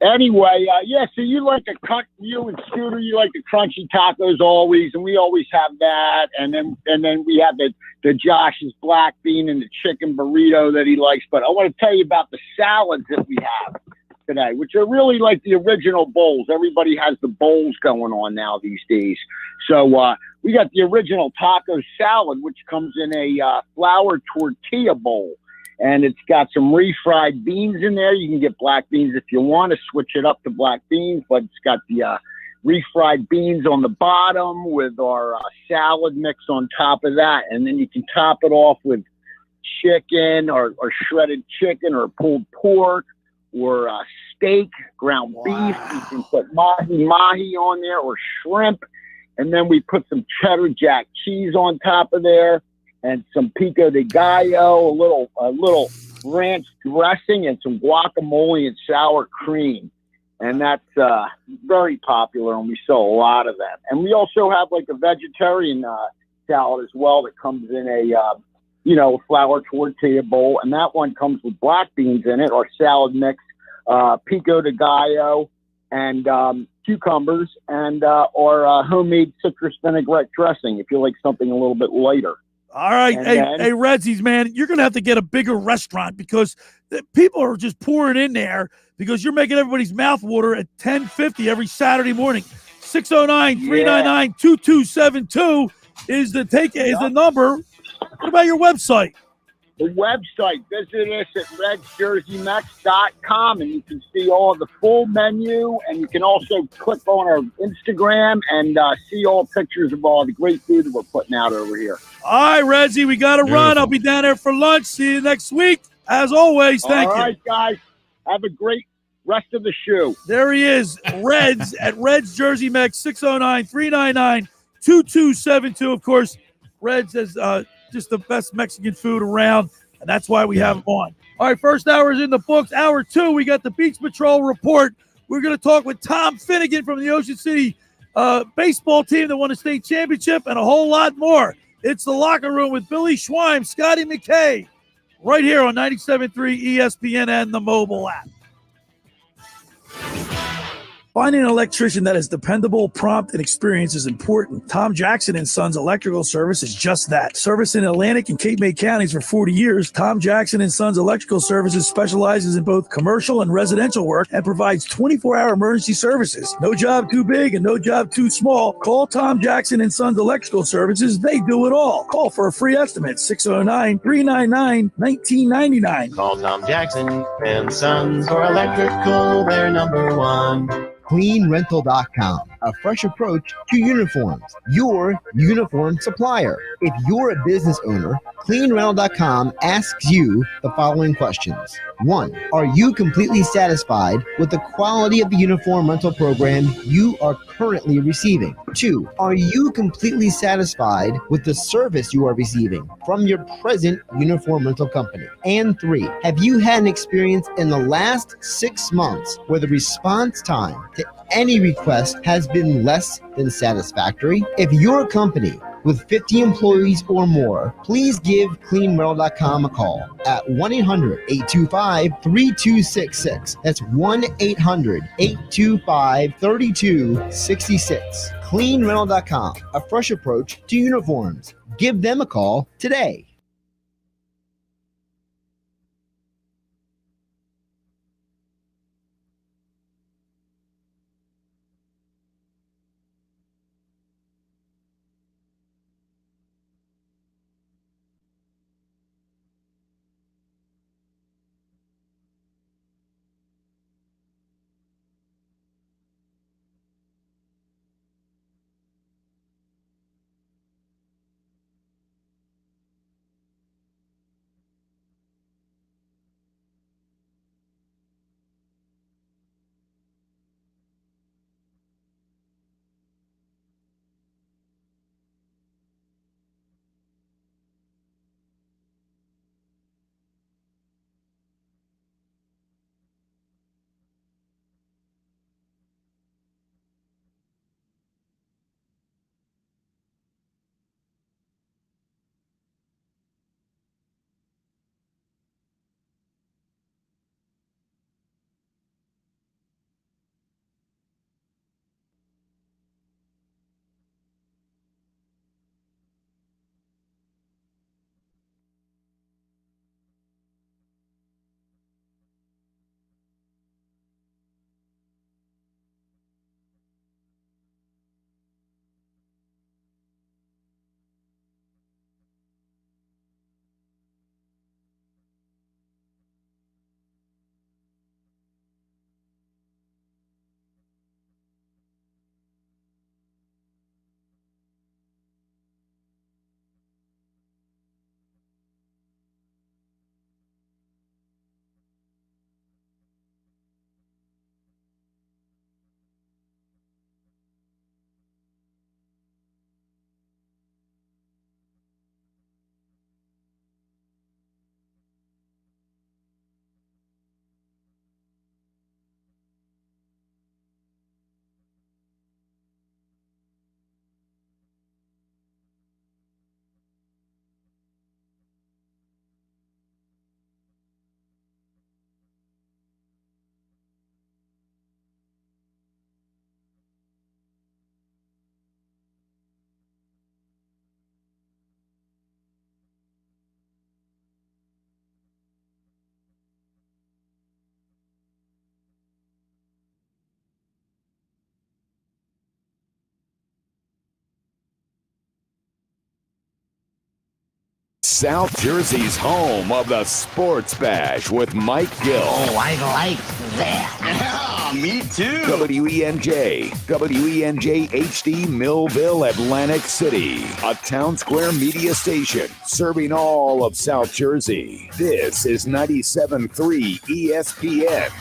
Anyway, yeah, so you like to cut, you and Scooter, you like the crunchy tacos always, and we always have that. And then we have the Josh's black bean and the chicken burrito that he likes. But I want to tell you about the salads that we have today, which are really like the original bowls. Everybody has the bowls going on now these days. So we got the original taco salad, which comes in a flour tortilla bowl. And it's got some refried beans in there. You can get black beans if you want to switch it up to black beans, but it's got the refried beans on the bottom with our salad mix on top of that. And then you can top it off with chicken or shredded chicken or pulled pork or steak, ground beef. You can put mahi on there or shrimp. And then we put some cheddar jack cheese on top of there. And some pico de gallo, a little ranch dressing, and some guacamole and sour cream. And that's very popular, and we sell a lot of that. And we also have like a vegetarian salad as well that comes in a flour tortilla bowl, and that one comes with black beans in it, or salad mix, pico de gallo, and cucumbers, and or homemade citrus vinaigrette dressing if you like something a little bit lighter. All right. Hey, Redsies, man, you're going to have to get a bigger restaurant because people are just pouring in there because you're making everybody's mouth water at 10:50 every Saturday morning. 609-399-2272 is the number. What about your website? The website, visit us at redsjerseymets.com, and you can see all the full menu, and you can also click on our Instagram and see all pictures of all the great food that we're putting out over here. All right, Redsie, we got to run. I'll be down there for lunch. See you next week. As always, thank you. All right, guys. Have a great rest of the show. There he is, Reds at Reds Jersey Mets, 609-399-2272. Of course, Reds has just the best Mexican food around, and that's why we have him on. All right, first hour is in the books. Hour 2, we got the Beach Patrol report. We're going to talk with Tom Finnegan from the Ocean City baseball team that won a state championship and a whole lot more. It's the Locker Room with Billy Schweim, Scotty McKay, right here on 97.3 ESPN and the mobile app. Finding an electrician that is dependable, prompt, and experienced is important. Tom Jackson & Sons Electrical Service is just that. Service in Atlantic and Cape May counties for 40 years, Tom Jackson & Sons Electrical Services specializes in both commercial and residential work and provides 24-hour emergency services. No job too big and no job too small. Call Tom Jackson & Sons Electrical Services. They do it all. Call for a free estimate, 609-399-1999. Call Tom Jackson and Sons for electrical, they're number one. CleanRental.com, a fresh approach to uniforms. Your uniform supplier. If you're a business owner, CleanRental.com asks you the following questions. 1. Are you completely satisfied with the quality of the uniform rental program you are currently receiving? 2. Are you completely satisfied with the service you are receiving from your present uniform rental company? And 3. Have you had an experience in the last 6 months where the response time to any request has been less than satisfactory? If you're a company with 50 employees or more, please give CleanRental.com a call at 1-800-825-3266. That's 1-800-825-3266. CleanRental.com, a fresh approach to uniforms. Give them a call today. South Jersey's home of the Sports Bash with Mike Gill. Oh, I like that. Yeah, me too. WENJ HD Millville, Atlantic City. A Town Square media station serving all of South Jersey. This is 97.3 ESPN.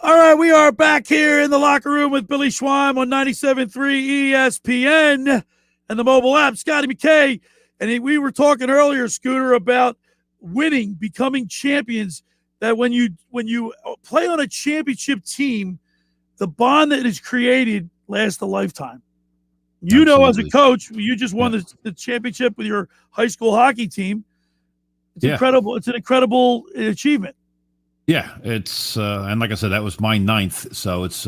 All right, we are back here in the locker room with Billy Schweim on 97.3 ESPN and the mobile app. Scotty McKay, and we were talking earlier, Scooter, about winning, becoming champions. That when you play on a championship team, the bond that is created lasts a lifetime. You know, as a coach, you just won the championship with your high school hockey team. It's incredible. It's an incredible achievement. Yeah, it's and like I said, that was my 9th, so it's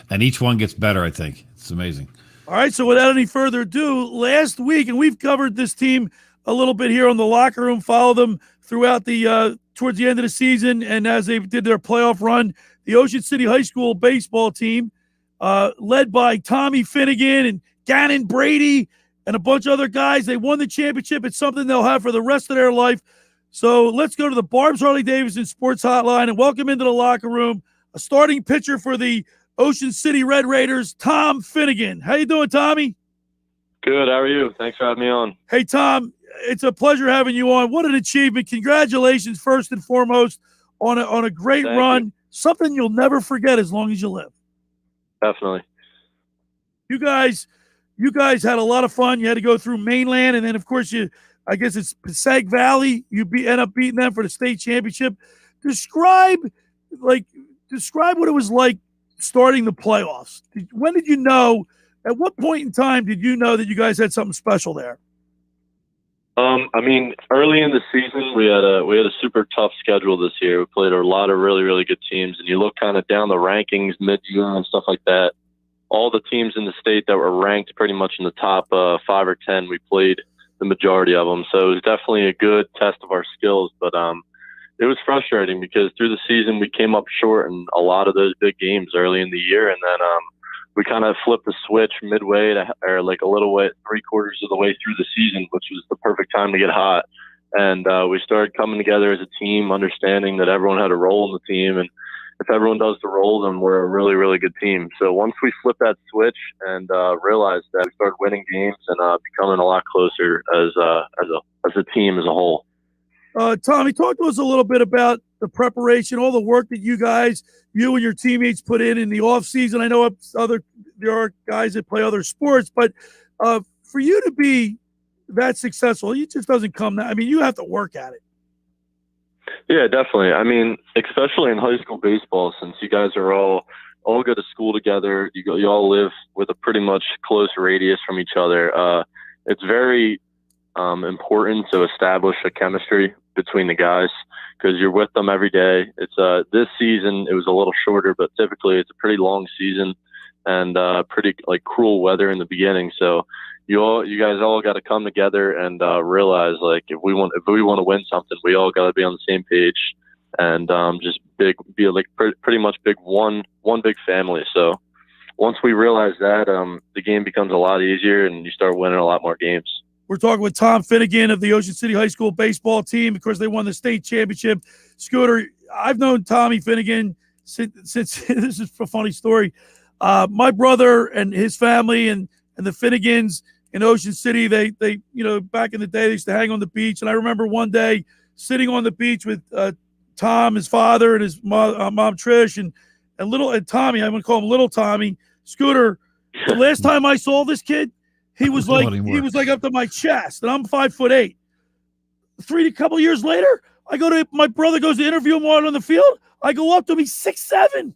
and each one gets better. I think it's amazing. All right, so without any further ado, last week, and we've covered this team a little bit here on the locker room. Follow them throughout the towards the end of the season, and as they did their playoff run, the Ocean City High School baseball team, led by Tommy Finnegan and Gannon Brady and a bunch of other guys, they won the championship. It's something they'll have for the rest of their life. So let's go to the Barb's Harley-Davidson Sports Hotline and welcome into the locker room a starting pitcher for the Ocean City Red Raiders, Tom Finnegan. How you doing, Tommy? Good. How are you? Thanks for having me on. Hey, Tom, it's a pleasure having you on. What an achievement. Congratulations, first and foremost, on a great run, something you'll never forget as long as you live. Definitely. You guys had a lot of fun. You had to go through mainland, and then, of course, I guess it's Passaic Valley. You end up beating them for the state championship. Describe what it was like starting the playoffs. When did you know? At what point in time did you know that you guys had something special there? I mean, early in the season, we had a super tough schedule this year. We played a lot of really, really good teams, and you look kind of down the rankings mid-year and stuff like that. All the teams in the state that were ranked pretty much in the top 5 or 10, we played the majority of them. So it was definitely a good test of our skills, but it was frustrating because through the season we came up short in a lot of those big games early in the year, and then we kind of flipped the switch midway or like a little way, 3/4 of the way through the season, which was the perfect time to get hot. And we started coming together as a team, understanding that everyone had a role in the team, and if everyone does the role, then we're a really, really good team. So once we flipped that switch and realized that, we started winning games and becoming a lot closer as a team as a whole. Tommy, talk to us a little bit about the preparation, all the work that you and your teammates put in the off season. I know there are guys that play other sports, but for you to be that successful, it just doesn't come. I mean, you have to work at it. Yeah, definitely. I mean, especially in high school baseball, since you guys are all go to school together, you all live with a pretty much close radius from each other. It's very important to establish a chemistry between the guys because you're with them every day. It's this season it was a little shorter, but typically it's a pretty long season and pretty cruel weather in the beginning. So you guys all got to come together and realize if we want to win something, we all got to be on the same page and just pretty much one big family. So once we realize that, the game becomes a lot easier and you start winning a lot more games. We're talking with Tom Finnegan of the Ocean City High School baseball team. Of course, they won the state championship. Scooter, I've known Tommy Finnegan since this is a funny story. My brother and his family and the Finnegans in Ocean City, they back in the day, they used to hang on the beach. And I remember one day sitting on the beach with Tom, his father, and his mom Trish, and Tommy. I'm gonna call him Little Tommy Scooter. The last time I saw this kid, he was like up to my chest, and I'm 5'8". A couple years later, my brother goes to interview him while on the field. I go up to him, he's 6'7".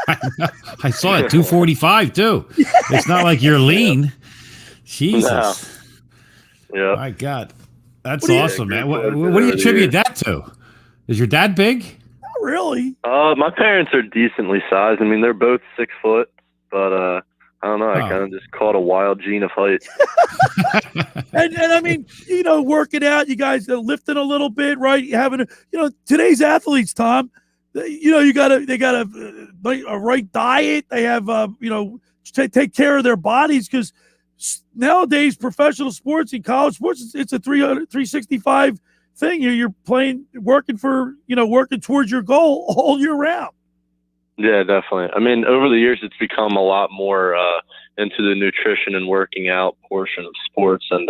I saw it, 245 too. It's not like you're lean. Jesus. No. Yeah. My God. That's awesome, man. What do you attribute that to? Is your dad big? Not really. My parents are decently sized. I mean, they're both 6 foot, but I don't know. I kind of just caught a wild gene of height. and I mean, working out, you guys are lifting a little bit, right? Having today's athletes, Tom. They got a right diet. They have take care of their bodies, because nowadays professional sports and college sports, it's a 365 thing. You're playing, working towards your goal all year round. Yeah, definitely. I mean, over the years, it's become a lot more into the nutrition and working out portion of sports, and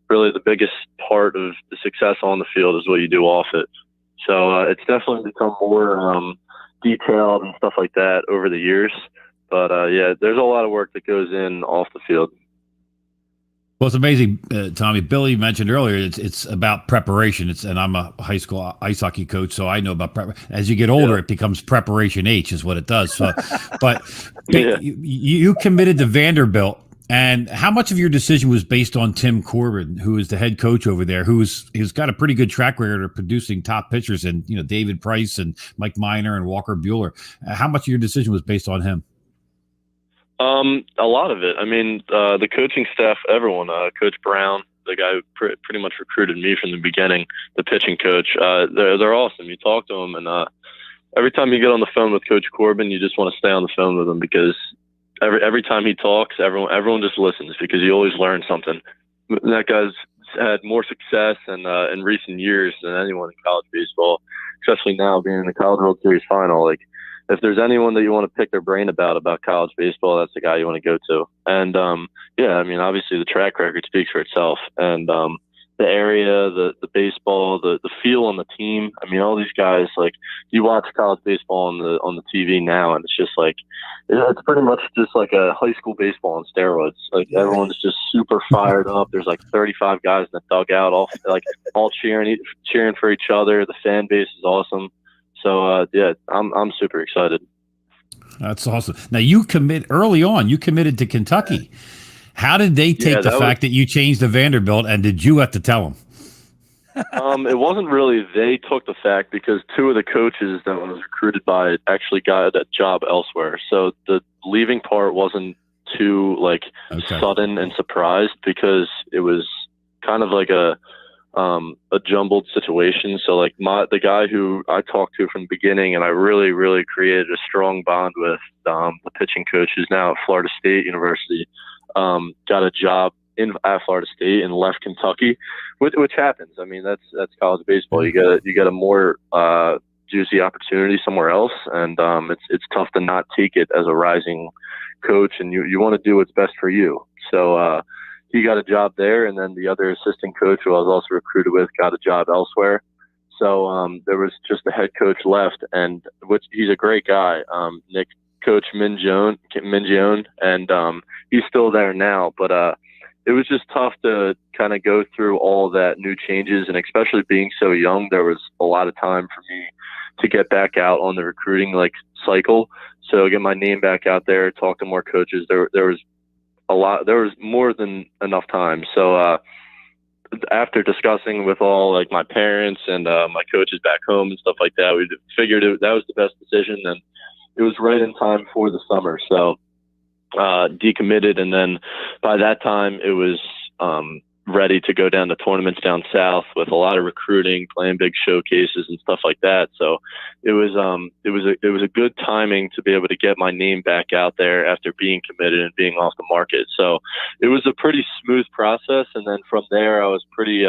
really the biggest part of the success on the field is what you do off it. So it's definitely become more detailed and stuff like that over the years. But yeah, there's a lot of work that goes in off the field. Well, it's amazing, Tommy. Billy mentioned earlier it's about preparation. And I'm a high school ice hockey coach, so I know about prep. As you get older, it becomes preparation H, is what it does. So, but you committed to Vanderbilt, and how much of your decision was based on Tim Corbin, who is the head coach over there, who's got a pretty good track record of producing top pitchers, and David Price and Mike Minor and Walker Buehler. How much of your decision was based on him? A lot of it. I mean, the coaching staff, everyone, Coach Brown, the guy who pretty much recruited me from the beginning, the pitching coach, they're awesome. You talk to them, and every time you get on the phone with Coach Corbin, you just want to stay on the phone with him, because every time he talks, everyone just listens, because you always learn something. That guy's had more success in recent years than anyone in college baseball, especially now being in the College World Series final. Like, if there's anyone that you want to pick their brain about college baseball, that's the guy you want to go to. And yeah, I mean, obviously the track record speaks for itself, and the area, the baseball, the feel on the team. I mean, all these guys, like, you watch college baseball on the TV now, and it's just like, it's pretty much just like a high school baseball on steroids. Like, everyone's just super fired up. There's like 35 guys in the dugout, all cheering for each other. The fan base is awesome. So yeah, I'm super excited. That's awesome. Now, you committed to Kentucky. How did they take the fact that you changed to Vanderbilt, and did you have to tell them? It wasn't really they took the fact, because 2 of the coaches that I was recruited by actually got a job elsewhere. So the leaving part wasn't too sudden and surprised, because it was kind of like a jumbled situation. So like the guy who I talked to from the beginning, and I really, really created a strong bond with, the pitching coach who's now at Florida State University, got a job at Florida State and left Kentucky, which happens. I mean, that's college baseball. You get a more juicy opportunity somewhere else, and it's tough to not take it as a rising coach, and you want to do what's best for you. So he got a job there, and then the other assistant coach, who I was also recruited with, got a job elsewhere. So there was just the head coach left, and he's a great guy, Coach Mingione, and he's still there now. But it was just tough to kind of go through all that new changes, and especially being so young, there was a lot of time for me to get back out on the recruiting cycle. So get my name back out there, talk to more coaches. There was more than enough time. So after discussing with all my parents and my coaches back home and stuff like that, we figured that was the best decision, and it was right in time for the summer. So decommitted, and then by that time it was ready to go down to tournaments down south with a lot of recruiting, playing big showcases and stuff like that. So it was a good timing to be able to get my name back out there after being committed and being off the market. So it was a pretty smooth process. And then from there, I was pretty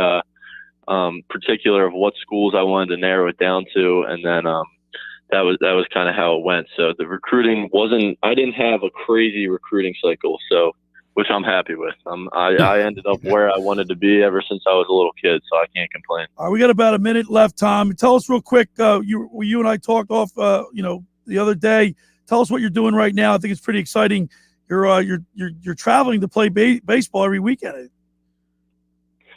particular of what schools I wanted to narrow it down to. And then that was kind of how it went. So the recruiting I didn't have a crazy recruiting cycle. So which I'm happy with. I ended up where I wanted to be ever since I was a little kid, so I can't complain. All right, we got about a minute left, Tom. Tell us real quick. You and I talked off, the other day. Tell us what you're doing right now. I think it's pretty exciting. You're traveling to play baseball every weekend.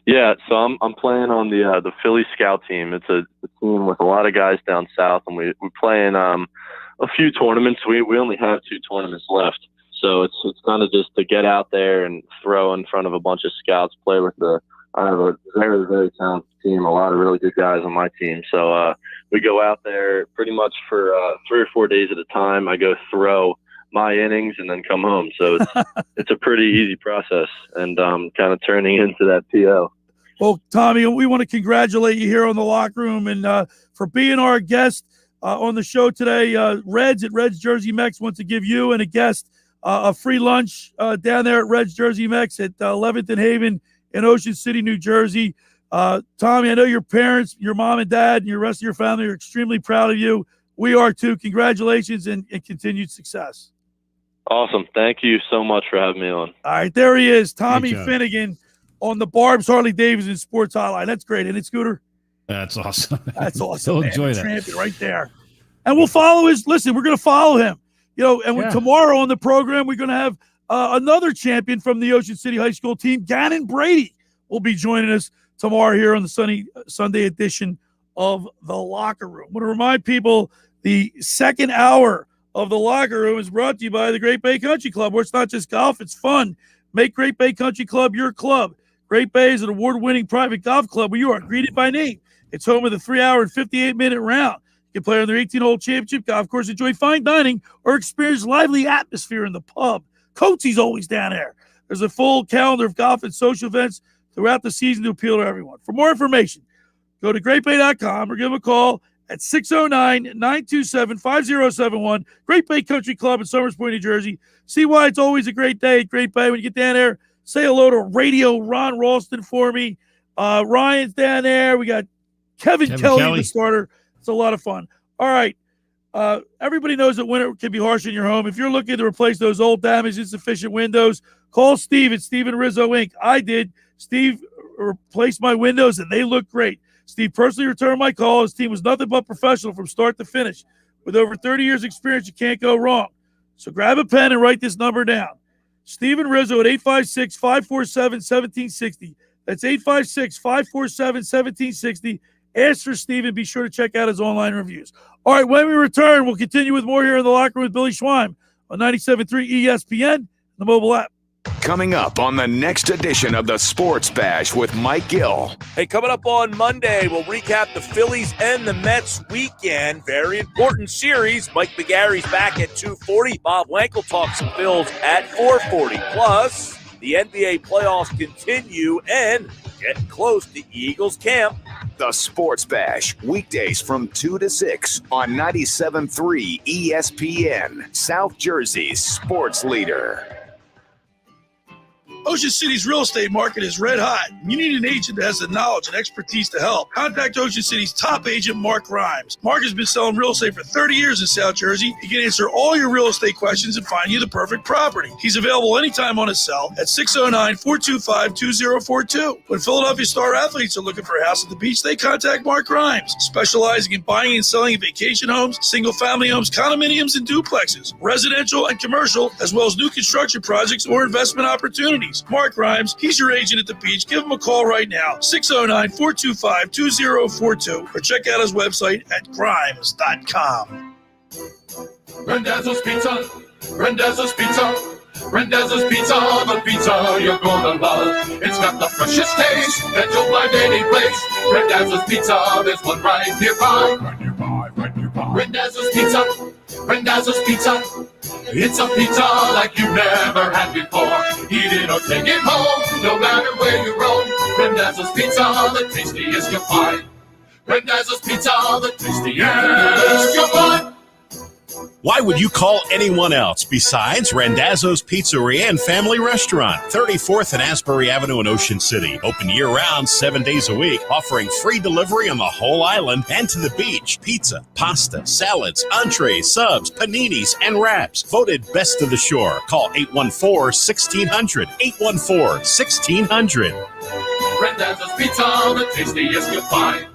Yeah, so I'm playing on the Philly Scout team. It's a team with a lot of guys down south, and we play in a few tournaments. We only have 2 tournaments left, so it's kind of just to get out there and throw in front of a bunch of scouts. Play with I have a very, very talented team, a lot of really good guys on my team. So we go out there pretty much for 3 or 4 days at a time. I go throw my innings and then come home. So it's a pretty easy process, and kind of turning into that PO. Well, Tommy, we want to congratulate you here on the Locker Room and for being our guest on the show today. Reds at Reds Jersey Mex want to give you and a guest a free lunch down there at Reds Jersey Mex at 11th and Haven in Ocean City, New Jersey. Tommy, I know your parents, your mom and dad, and your rest of your family are extremely proud of you. We are too. Congratulations and continued success. Awesome. Thank you so much for having me on. All right, there he is, Tommy Finnegan on the Barb's Harley Davidson Sports Hotline. That's great, isn't it, Scooter? That's awesome. That's awesome. He'll man. enjoy that. Champion right there. And we'll follow we're going to follow him. Tomorrow on the program, we're going to have another champion from the Ocean City High School team, Gannon Brady, will be joining us tomorrow here on the Sunday edition of The Locker Room. I want to remind people the second hour of The Locker Room is brought to you by the Great Bay Country Club, where it's not just golf, it's fun. Make Great Bay Country Club your club. Great Bay is an award-winning private golf club where you are greeted by name. It's home of the 3-hour and 58-minute round. You can play on their 18-hole championship golf course, enjoy fine dining, or experience lively atmosphere in the pub. Coates's always down there. There's a full calendar of golf and social events throughout the season to appeal to everyone. For more information, go to greatbay.com or give them a call at 609-927-5071. Great Bay Country Club in Somers Point, New Jersey. See why it's always a great day at Great Bay. When you get down there, say hello to Radio Ron Ralston for me. Ryan's down there. We got Kevin Kelly, the starter. It's a lot of fun. All right. Everybody knows that winter can be harsh in your home. If you're looking to replace those old, damaged, insufficient windows, call Steve at Steve & Rizzo Inc. I did. Steve replaced my windows, and they look great. Steve personally returned my call. His team was nothing but professional from start to finish. With over 30 years experience, you can't go wrong. So grab a pen and write this number down. Steve & Rizzo at 856-547-1760. That's 856-547-1760. Ask for Steve and be sure to check out his online reviews. All right, when we return, we'll continue with more here in the Locker Room with Billy Schweim on 97.3 ESPN, the mobile app. Coming up on the next edition of the Sports Bash with Mike Gill. Hey, coming up on Monday, we'll recap the Phillies and the Mets weekend. Very important series. Mike McGarry's back at 2:40. Bob Wankel talks some Phils at 4:40. Plus, the NBA playoffs continue and getting close to Eagles camp. The Sports Bash, weekdays from 2 to 6 on 97.3 ESPN, South Jersey's sports leader. Ocean City's real estate market is red hot. You need an agent that has the knowledge and expertise to help. Contact Ocean City's top agent, Mark Grimes. Mark has been selling real estate for 30 years in South Jersey. He can answer all your real estate questions and find you the perfect property. He's available anytime on his cell at 609-425-2042. When Philadelphia star athletes are looking for a house at the beach, they contact Mark Grimes, specializing in buying and selling vacation homes, single-family homes, condominiums, and duplexes, residential and commercial, as well as new construction projects or investment opportunities. Mark Grimes, he's your agent at the beach. Give him a call right now, 609-425-2042, or check out his website at grimes.com. Rendezvous Pizza, Rendezvous Pizza, Rendezvous Pizza, the pizza you're gonna love. It's got the freshest taste that you'll find any place. Rendezvous Pizza, there's one right nearby. Rendezvous Pizza, Rendezvous Pizza. It's a pizza like you've never had before. Eat it or take it home, no matter where you roam. Rendezvous Pizza, the tastiest you'll find. Rendezvous Pizza, the tastiest you'll find. Why would you call anyone else besides Randazzo's Pizzeria and Family Restaurant, 34th and Asbury Avenue in Ocean City. Open year-round, 7 days a week, offering free delivery on the whole island and to the beach. Pizza, pasta, salads, entrees, subs, paninis, and wraps. Voted best of the shore. Call 814-1600. 814-1600. Randazzo's Pizza, the tastiest you'll find.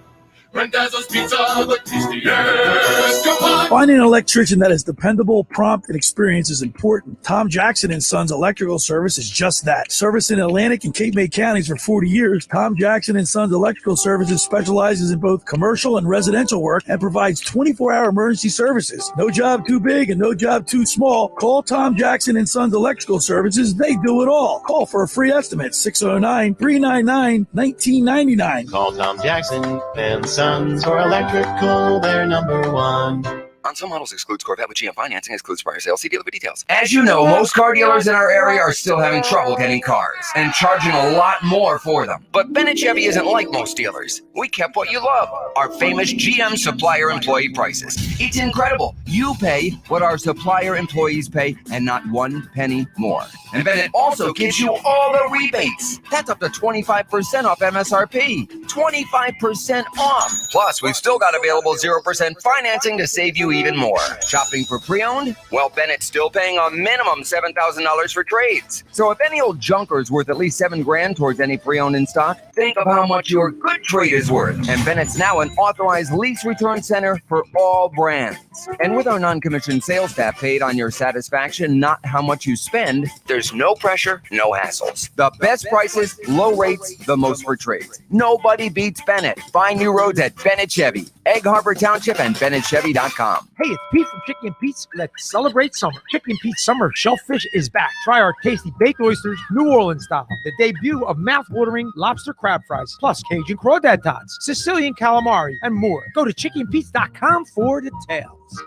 Randazzo's Pizza, the tastiest you'll find. Finding an electrician that is dependable, prompt, and experienced is important. Tom Jackson & Sons Electrical Service is just that. Service in Atlantic and Cape May counties for 40 years, Tom Jackson & Sons Electrical Services specializes in both commercial and residential work and provides 24-hour emergency services. No job too big and no job too small. Call Tom Jackson & Sons Electrical Services. They do it all. Call for a free estimate, 609-399-1999. Call Tom Jackson and Sons for electrical, they're number one. On some models excludes Corvette with GM financing, excludes prior sales. See dealer for details. As you know, most car dealers in our area are still having trouble getting cars and charging a lot more for them. But Bennett Chevy isn't like most dealers. We kept what you love, our famous GM supplier employee prices. It's incredible. You pay what our supplier employees pay and not 1 penny more. And Bennett also gives you all the rebates. That's up to 25% off MSRP. 25% off. Plus, we've still got available 0% financing to save you even more. Shopping for pre-owned? Well, Bennett's still paying a minimum $7,000 for trades. So if any old junker is worth at least $7,000 towards any pre-owned in stock, think of how much your good trade is worth. And Bennett's now an authorized lease return center for all brands. And with our non-commissioned sales staff paid on your satisfaction, not how much you spend, there's no pressure, no hassles. The best prices, low rates, the most for trades. Nobody beats Bennett. Find new roads at Bennett Chevy, Egg Harbor Township, and BennettChevy.com. Hey, it's Pete from Chicken Pete's. Let's celebrate summer. Chicken Pete's Summer Shellfish is back. Try our tasty baked oysters, New Orleans style. The debut of mouth-watering lobster crab fries, plus Cajun crawdad tots, Sicilian calamari, and more. Go to chickenpete's.com for details.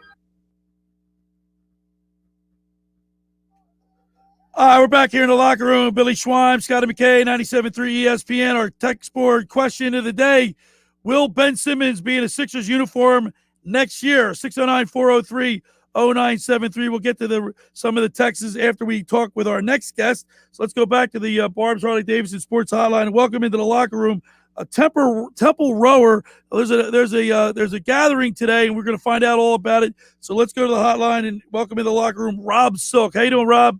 All right, we're back here in the locker room. Billy Schweim, Scott McKay, 97.3 ESPN. Our text board question of the day: will Ben Simmons be in a Sixers uniform next year? 609-403-0973. We'll get to some of the texts after we talk with our next guest. So let's go back to the Barb's Harley-Davidson Sports Hotline. Welcome into the locker room, a Temple rower. There's a gathering today, and we're going to find out all about it. So let's go to the hotline and welcome into the locker room, Rob Silk. How you doing, Rob?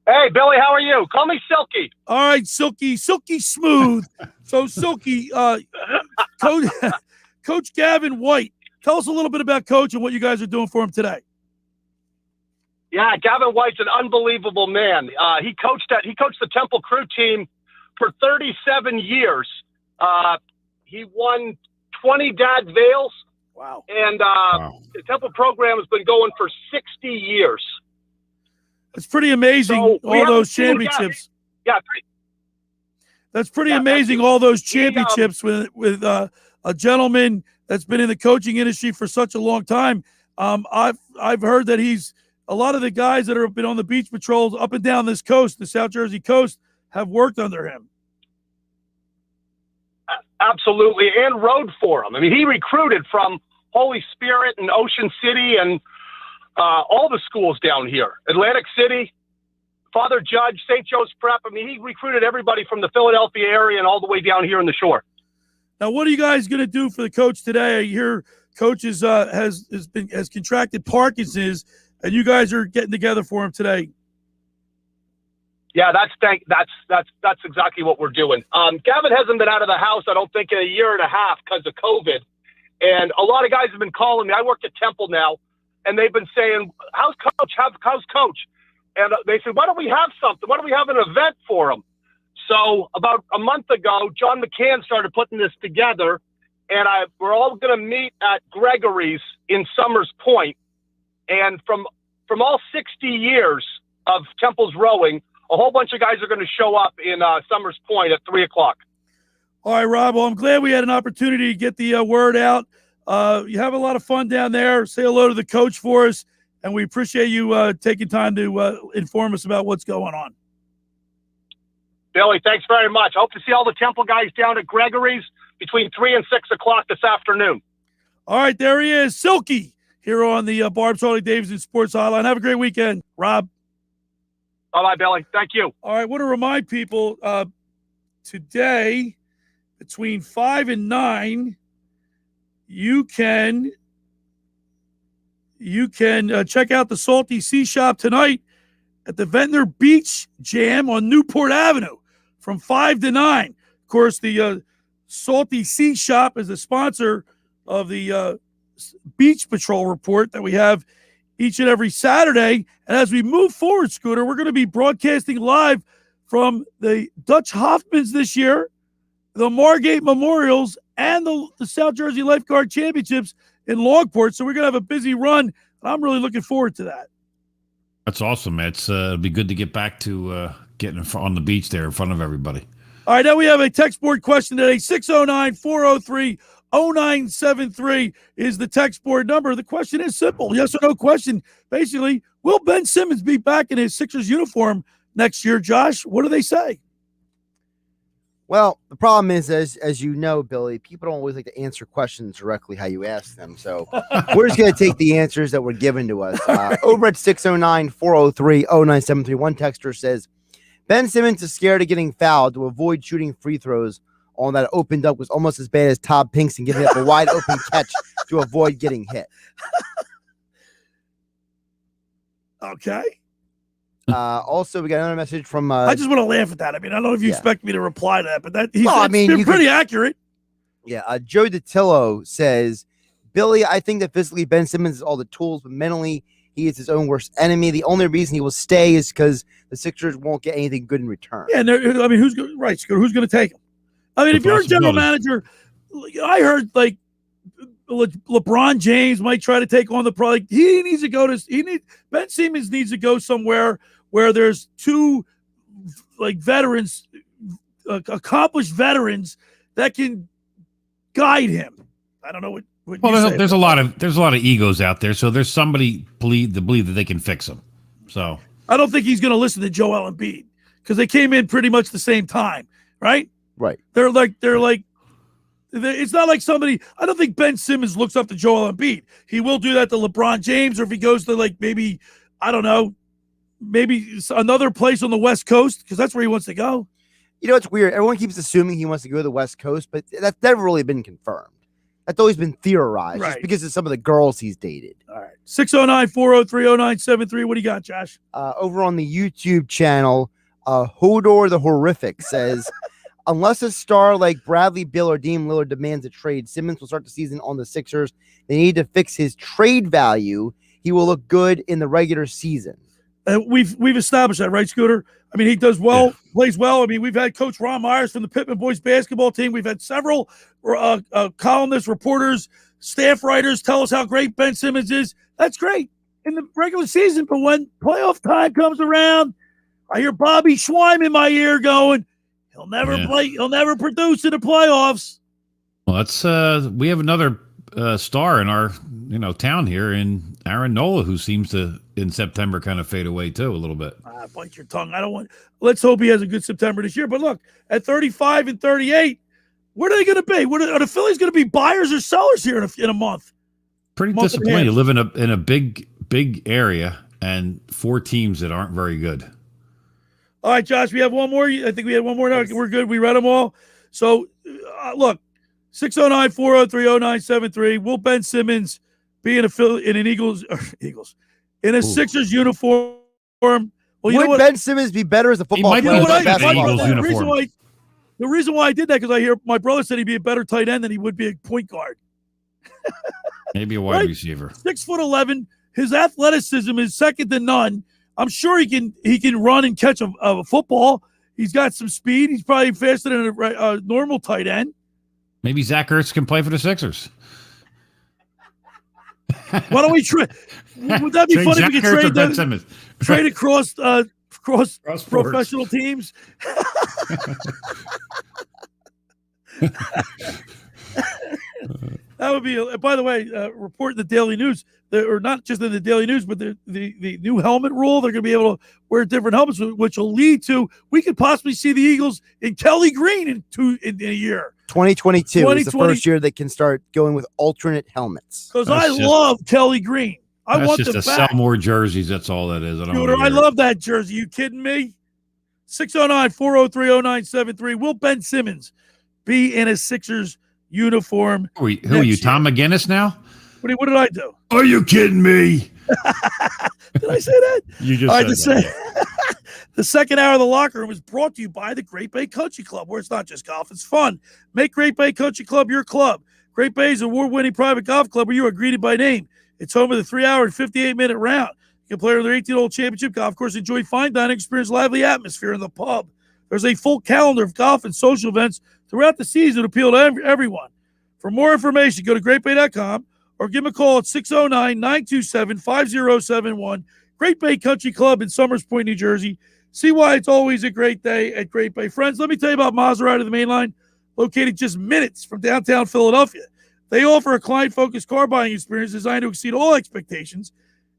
Hey, Billy, how are you? Call me Silky. All right, Silky smooth. So, Silky, Coach Gavin White, tell us a little bit about Coach and what you guys are doing for him today. Yeah, Gavin White's an unbelievable man. He coached the Temple Crew team for 37 years. He won 20 Dad Vales. Wow. And the Temple program has been going for 60 years. It's pretty amazing, all those championships. Yeah. That's pretty amazing, all those championships with a gentleman that's been in the coaching industry for such a long time. I've heard that a lot of the guys that have been on the beach patrols up and down this coast, the South Jersey coast, have worked under him. Absolutely, and rode for him. I mean, he recruited from Holy Spirit and Ocean City and all the schools down here, Atlantic City, Father Judge, St. Joe's Prep. I mean, he recruited everybody from the Philadelphia area and all the way down here in the shore. Now, what are you guys going to do for the coach today? I hear Coach has contracted Parkinson's, and you guys are getting together for him today. Yeah, that's exactly what we're doing. Gavin hasn't been out of the house, I don't think, in a year and a half because of COVID. And a lot of guys have been calling me. I work at Temple now. And they've been saying, how's Coach? And they said, why don't we have something? Why don't we have an event for him? So about a month ago, John McCann started putting this together. And we're all going to meet at Gregory's in Summers Point. And from all 60 years of Temple's rowing, a whole bunch of guys are going to show up in Summers Point at 3 o'clock. All right, Rob. Well, I'm glad we had an opportunity to get the word out. You have a lot of fun down there. Say hello to the coach for us, and we appreciate you taking time to inform us about what's going on. Billy, thanks very much. I hope to see all the Temple guys down at Gregory's between 3 and 6 o'clock this afternoon. All right, there he is, Silky. here on the Barb's Harley-Davidson Sports Hotline. Have a great weekend, Rob. Bye-bye, Billy. Thank you. All right, I want to remind people today between 5 and 9, you can check out the Salty Sea Shop tonight at the Ventnor Beach Jam on Newport Avenue from 5 to 9. Of course, the Salty Sea Shop is a sponsor of the Beach Patrol report that we have each and every Saturday. And as we move forward, Scooter, we're going to be broadcasting live from the Dutch Hoffmans this year, the Margate Memorials, and the South Jersey Lifeguard Championships in Longport. So we're going to have a busy run, and I'm really looking forward to that. That's awesome, man. It'd be good to get back to getting on the beach there in front of everybody. All right, now we have a text board question today. 609-403-0973 is the text board number. The question is simple, yes or no question. Basically, will Ben Simmons be back in his Sixers uniform next year? Josh, what do they say? Well, the problem is, as you know, Billy, people don't always like to answer questions directly how you ask them. So we're just going to take the answers that were given to us. Over at 609-403-0973, one texter says, Ben Simmons is scared of getting fouled to avoid shooting free throws on that opened up was almost as bad as Todd Pinkston giving up a wide open catch to avoid getting hit. Okay. Also, we got another message from. I just want to laugh at that. I mean, I don't know if you expect me to reply to that, but he's been pretty accurate. Yeah. Joe DiTillo says, Billy, I think that physically Ben Simmons has all the tools, but mentally he is his own worst enemy. The only reason he will stay is because the Sixers won't get anything good in return. Yeah, I mean, who's going to take him? I mean, if you're a general manager, I heard like LeBron James might try to take on the product. He needs to go to. Ben Simmons needs to go somewhere where there's two like veterans, accomplished veterans that can guide him. I don't know what there's a lot of egos out there, so there's somebody to believe that they can fix them. So I don't think he's going to listen to Joel Embiid because they came in pretty much the same time, right? Right. They're like. It's not like somebody. I don't think Ben Simmons looks up to Joel Embiid. He will do that to LeBron James, or if he goes to like maybe I don't know, maybe another place on the West Coast because that's where he wants to go. You know, it's weird. Everyone keeps assuming he wants to go to the West Coast, but that's never really been confirmed. That's always been theorized just because of some of the girls he's dated. All right. 609-403-0973. What do you got, Josh? Over on the YouTube channel, Hodor the Horrific says, unless a star like Bradley Beal or Dame Lillard demands a trade, Simmons will start the season on the Sixers. They need to fix his trade value. He will look good in the regular season. We've established that, right, Scooter? I mean, he does well, plays well. I mean, we've had Coach Ron Myers from the Pittman boys basketball team. We've had several columnists, reporters, staff writers tell us how great Ben Simmons is. That's great in the regular season, but when playoff time comes around, I hear Bobby Schweim in my ear going, he'll never play. He'll never produce in the playoffs. Well, that's we have another star in our town here in Aaron Nola, who seems to in September kind of fade away too a little bit. Bite your tongue. I don't want. Let's hope he has a good September this year. But look, at 35 and 38, what are they going to be? Are the Phillies going to be buyers or sellers here in a month? Pretty disappointing. You live in a big area and 4 teams that aren't very good. All right, Josh, we have one more. I think we had one more. No, we're good. We read them all. So, look, 609-403-0973. Will Ben Simmons be in an Eagles in a Sixers uniform? Well, would Ben Simmons be better as a football player? The reason why I did that because I hear my brother said he'd be a better tight end than he would be a point guard. Maybe a wide receiver. 6'11". His athleticism is second to none. I'm sure he can run and catch a football. He's got some speed. He's probably faster than a normal tight end. Maybe Zach Ertz can play for the Sixers. Why don't we trade? Would that be funny if we could trade across professional teams? That would be. By the way, report in the Daily News, or not just in the Daily News, but the new helmet rule. They're going to be able to wear different helmets, which will lead to we could possibly see the Eagles in Kelly Green in a year. 2022 is the first year they can start going with alternate helmets. Because I love Kelly Green. I want just to sell more jerseys. That's all that is. I love that jersey. You kidding me? 609-403-0973. Will Ben Simmons be in a Sixers uniform? Who are you, Tom McGinnis now? What did I do? Are you kidding me? Did I say that? You just said that. The second hour of the locker room is brought to you by the Great Bay Country Club, where it's not just golf, it's fun. Make Great Bay Country Club your club. Great Bay's award-winning private golf club where you are greeted by name. It's home of the 3-hour and 58-minute round. You can play on their 18-hole championship golf course, enjoy fine dining, experience lively atmosphere in the pub. There's a full calendar of golf and social events throughout the season to appeal to everyone. For more information, go to greatbay.com or give them a call at 609-927-5071. Great Bay Country Club in Summers Point, New Jersey. See why it's always a great day at Great Bay. Friends, let me tell you about Maserati, the main line, located just minutes from downtown Philadelphia. They offer a client-focused car buying experience designed to exceed all expectations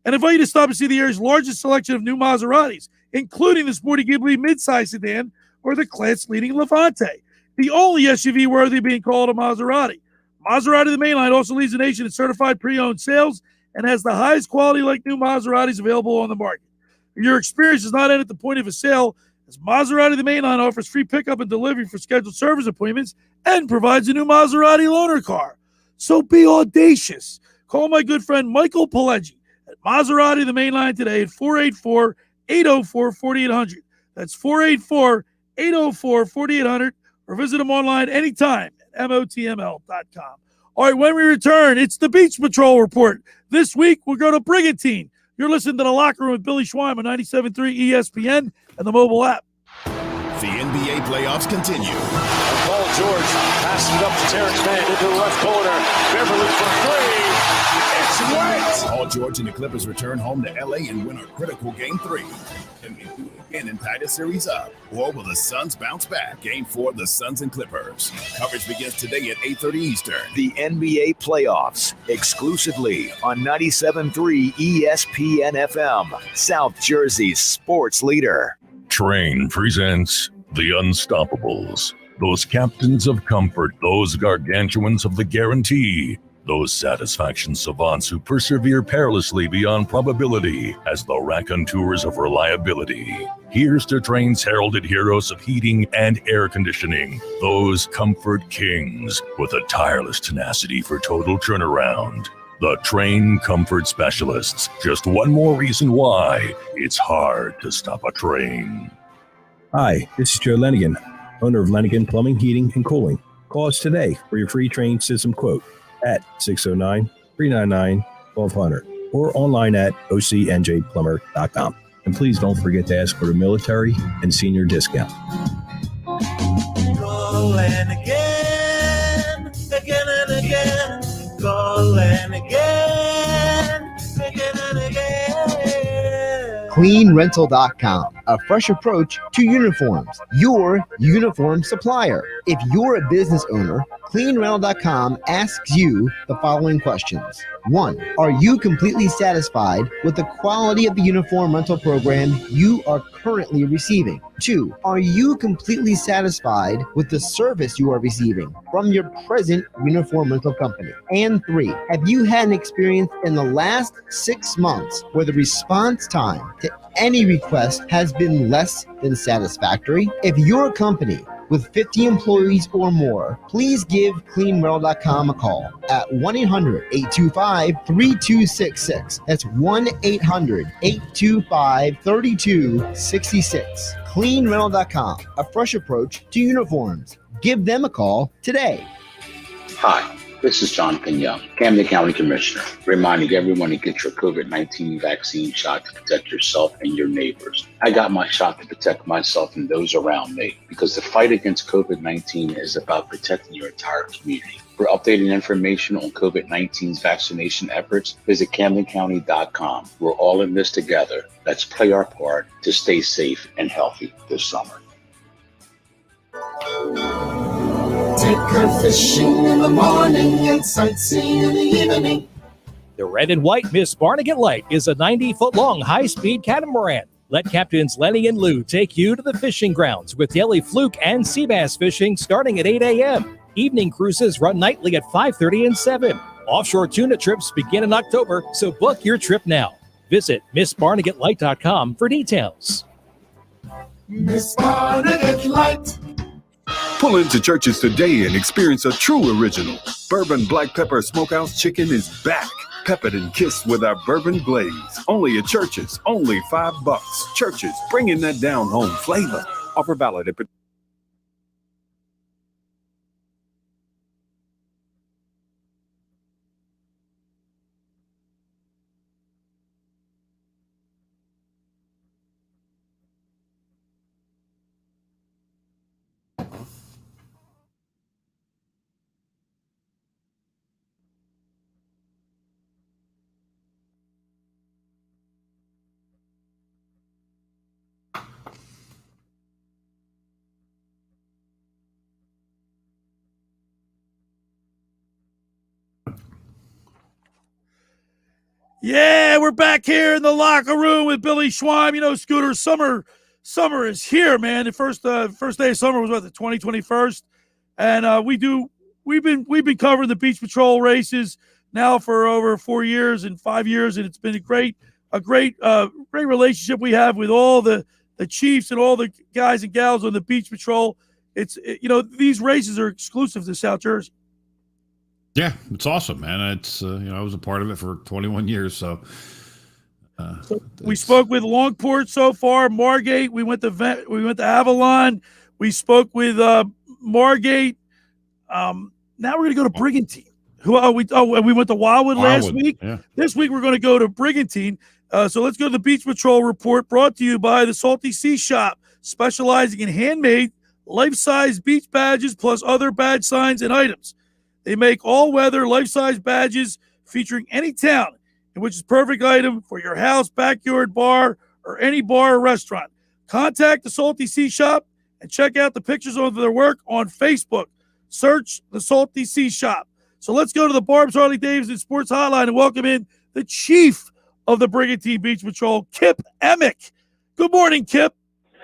and invite you to stop and see the area's largest selection of new Maseratis, including the sporty Ghibli midsize sedan or the class-leading Levante, the only SUV worthy of being called a Maserati. Maserati, the main line, also leads the nation in certified pre-owned sales and has the highest quality like new Maseratis available on the market. Your experience does not end at the point of a sale, as Maserati, the main line, offers free pickup and delivery for scheduled service appointments and provides a new Maserati loaner car. So be audacious. Call my good friend Michael Pileggi at Maserati, the main line, today at 484-804-4800. That's 484-804-4800, or visit them online anytime at motml.com. All right, when we return, it's the Beach Patrol Report. This week, we'll go to Brigantine. You're listening to The Locker Room with Billy Schweim on 97.3 ESPN and the mobile app. The NBA playoffs continue. Paul George passes it up to Terrence Mann into the left corner. Beverly for three. It's wet. Paul George and the Clippers return home to LA and win a critical Game 3. Can they do it again and tie the series up? Or will the Suns bounce back? Game 4, the Suns and Clippers. Coverage begins today at 8:30 Eastern. The NBA playoffs, exclusively on 97.3 ESPN FM, South Jersey's sports leader. Train presents The Unstoppables. Those captains of comfort, those gargantuans of the guarantee, those satisfaction savants who persevere perilously beyond probability as the raconteurs of reliability. Here's to Train's heralded heroes of heating and air conditioning, those comfort kings with a tireless tenacity for total turnaround. The Train Comfort Specialists. Just one more reason why it's hard to stop a train. Hi, this is Joe Lenigan, owner of Lenigan Plumbing, Heating, and Cooling. Call us today for your free train system quote at 609-399-1200 or online at ocnjplumber.com. And please don't forget to ask for the military and senior discount. Call and again, again and again. Call and again, again and again. CleanRental.com, a fresh approach to uniforms, your uniform supplier. If you're a business owner, CleanRental.com asks you the following questions. 1. Are you completely satisfied with the quality of the uniform rental program you are currently receiving? 2. Are you completely satisfied with the service you are receiving from your present uniform rental company? And 3. Have you had an experience in the last 6 months where the response time to any request has been less than satisfactory? If you're a company with 50 employees or more, please give CleanRental.com a call at 1-800-825-3266. That's 1-800-825-3266. CleanRental.com, a fresh approach to uniforms. Give them a call today. Hi, this is Jonathan Young, Camden County Commissioner, reminding everyone to get your COVID-19 vaccine shot to protect yourself and your neighbors. I got my shot to protect myself and those around me because the fight against COVID-19 is about protecting your entire community. For updated information on COVID-19's vaccination efforts, visit CamdenCounty.com. We're all in this together. Let's play our part to stay safe and healthy this summer. Take her fishing in the morning and sightseeing in the evening. The red and white Miss Barnegat Light is a 90-foot-long high-speed catamaran. Let Captains Lenny and Lou take you to the fishing grounds with daily fluke and sea bass fishing starting at 8 a.m. Evening cruises run nightly at 5:30 and 7. Offshore tuna trips begin in October, so book your trip now. Visit MissBarnegatLight.com for details. Miss Barnegat Light. Pull into Church's today and experience a true original. Bourbon Black Pepper Smokehouse Chicken is back. Peppered and kissed with our bourbon glaze. Only at Church's, only $5. Church's, bringing that down home flavor. Offer valid at Yeah, we're back here in the locker room with Billy Schweim. You know, Scooter, summer is here, man. The first day of summer was the 21st, and we've been covering the Beach Patrol races now for over 4 years and 5 years, and it's been a great relationship we have with all the chiefs and all the guys and gals on the Beach Patrol. These races are exclusive to South Jersey. Yeah, it's awesome, man. It's I was a part of it for 21 years, so we spoke with Longport so far, Margate. We went to Avalon. We spoke with Margate. Now we're going to go to Brigantine. We went to Wildwood last week. Yeah. This week we're going to go to Brigantine. So let's go to the Beach Patrol report, brought to you by the Salty Sea Shop, specializing in handmade, life-size beach badges plus other badge signs and items. They make all-weather, life-size badges featuring any town, in which is perfect item for your house, backyard, bar, or any bar or restaurant. Contact the Salty Sea Shop and check out the pictures of their work on Facebook. Search the Salty Sea Shop. So let's go to the Barb's Harley Davidson Sports Hotline and welcome in the chief of the Brigantine Beach Patrol, Kip Emig. Good morning, Kip.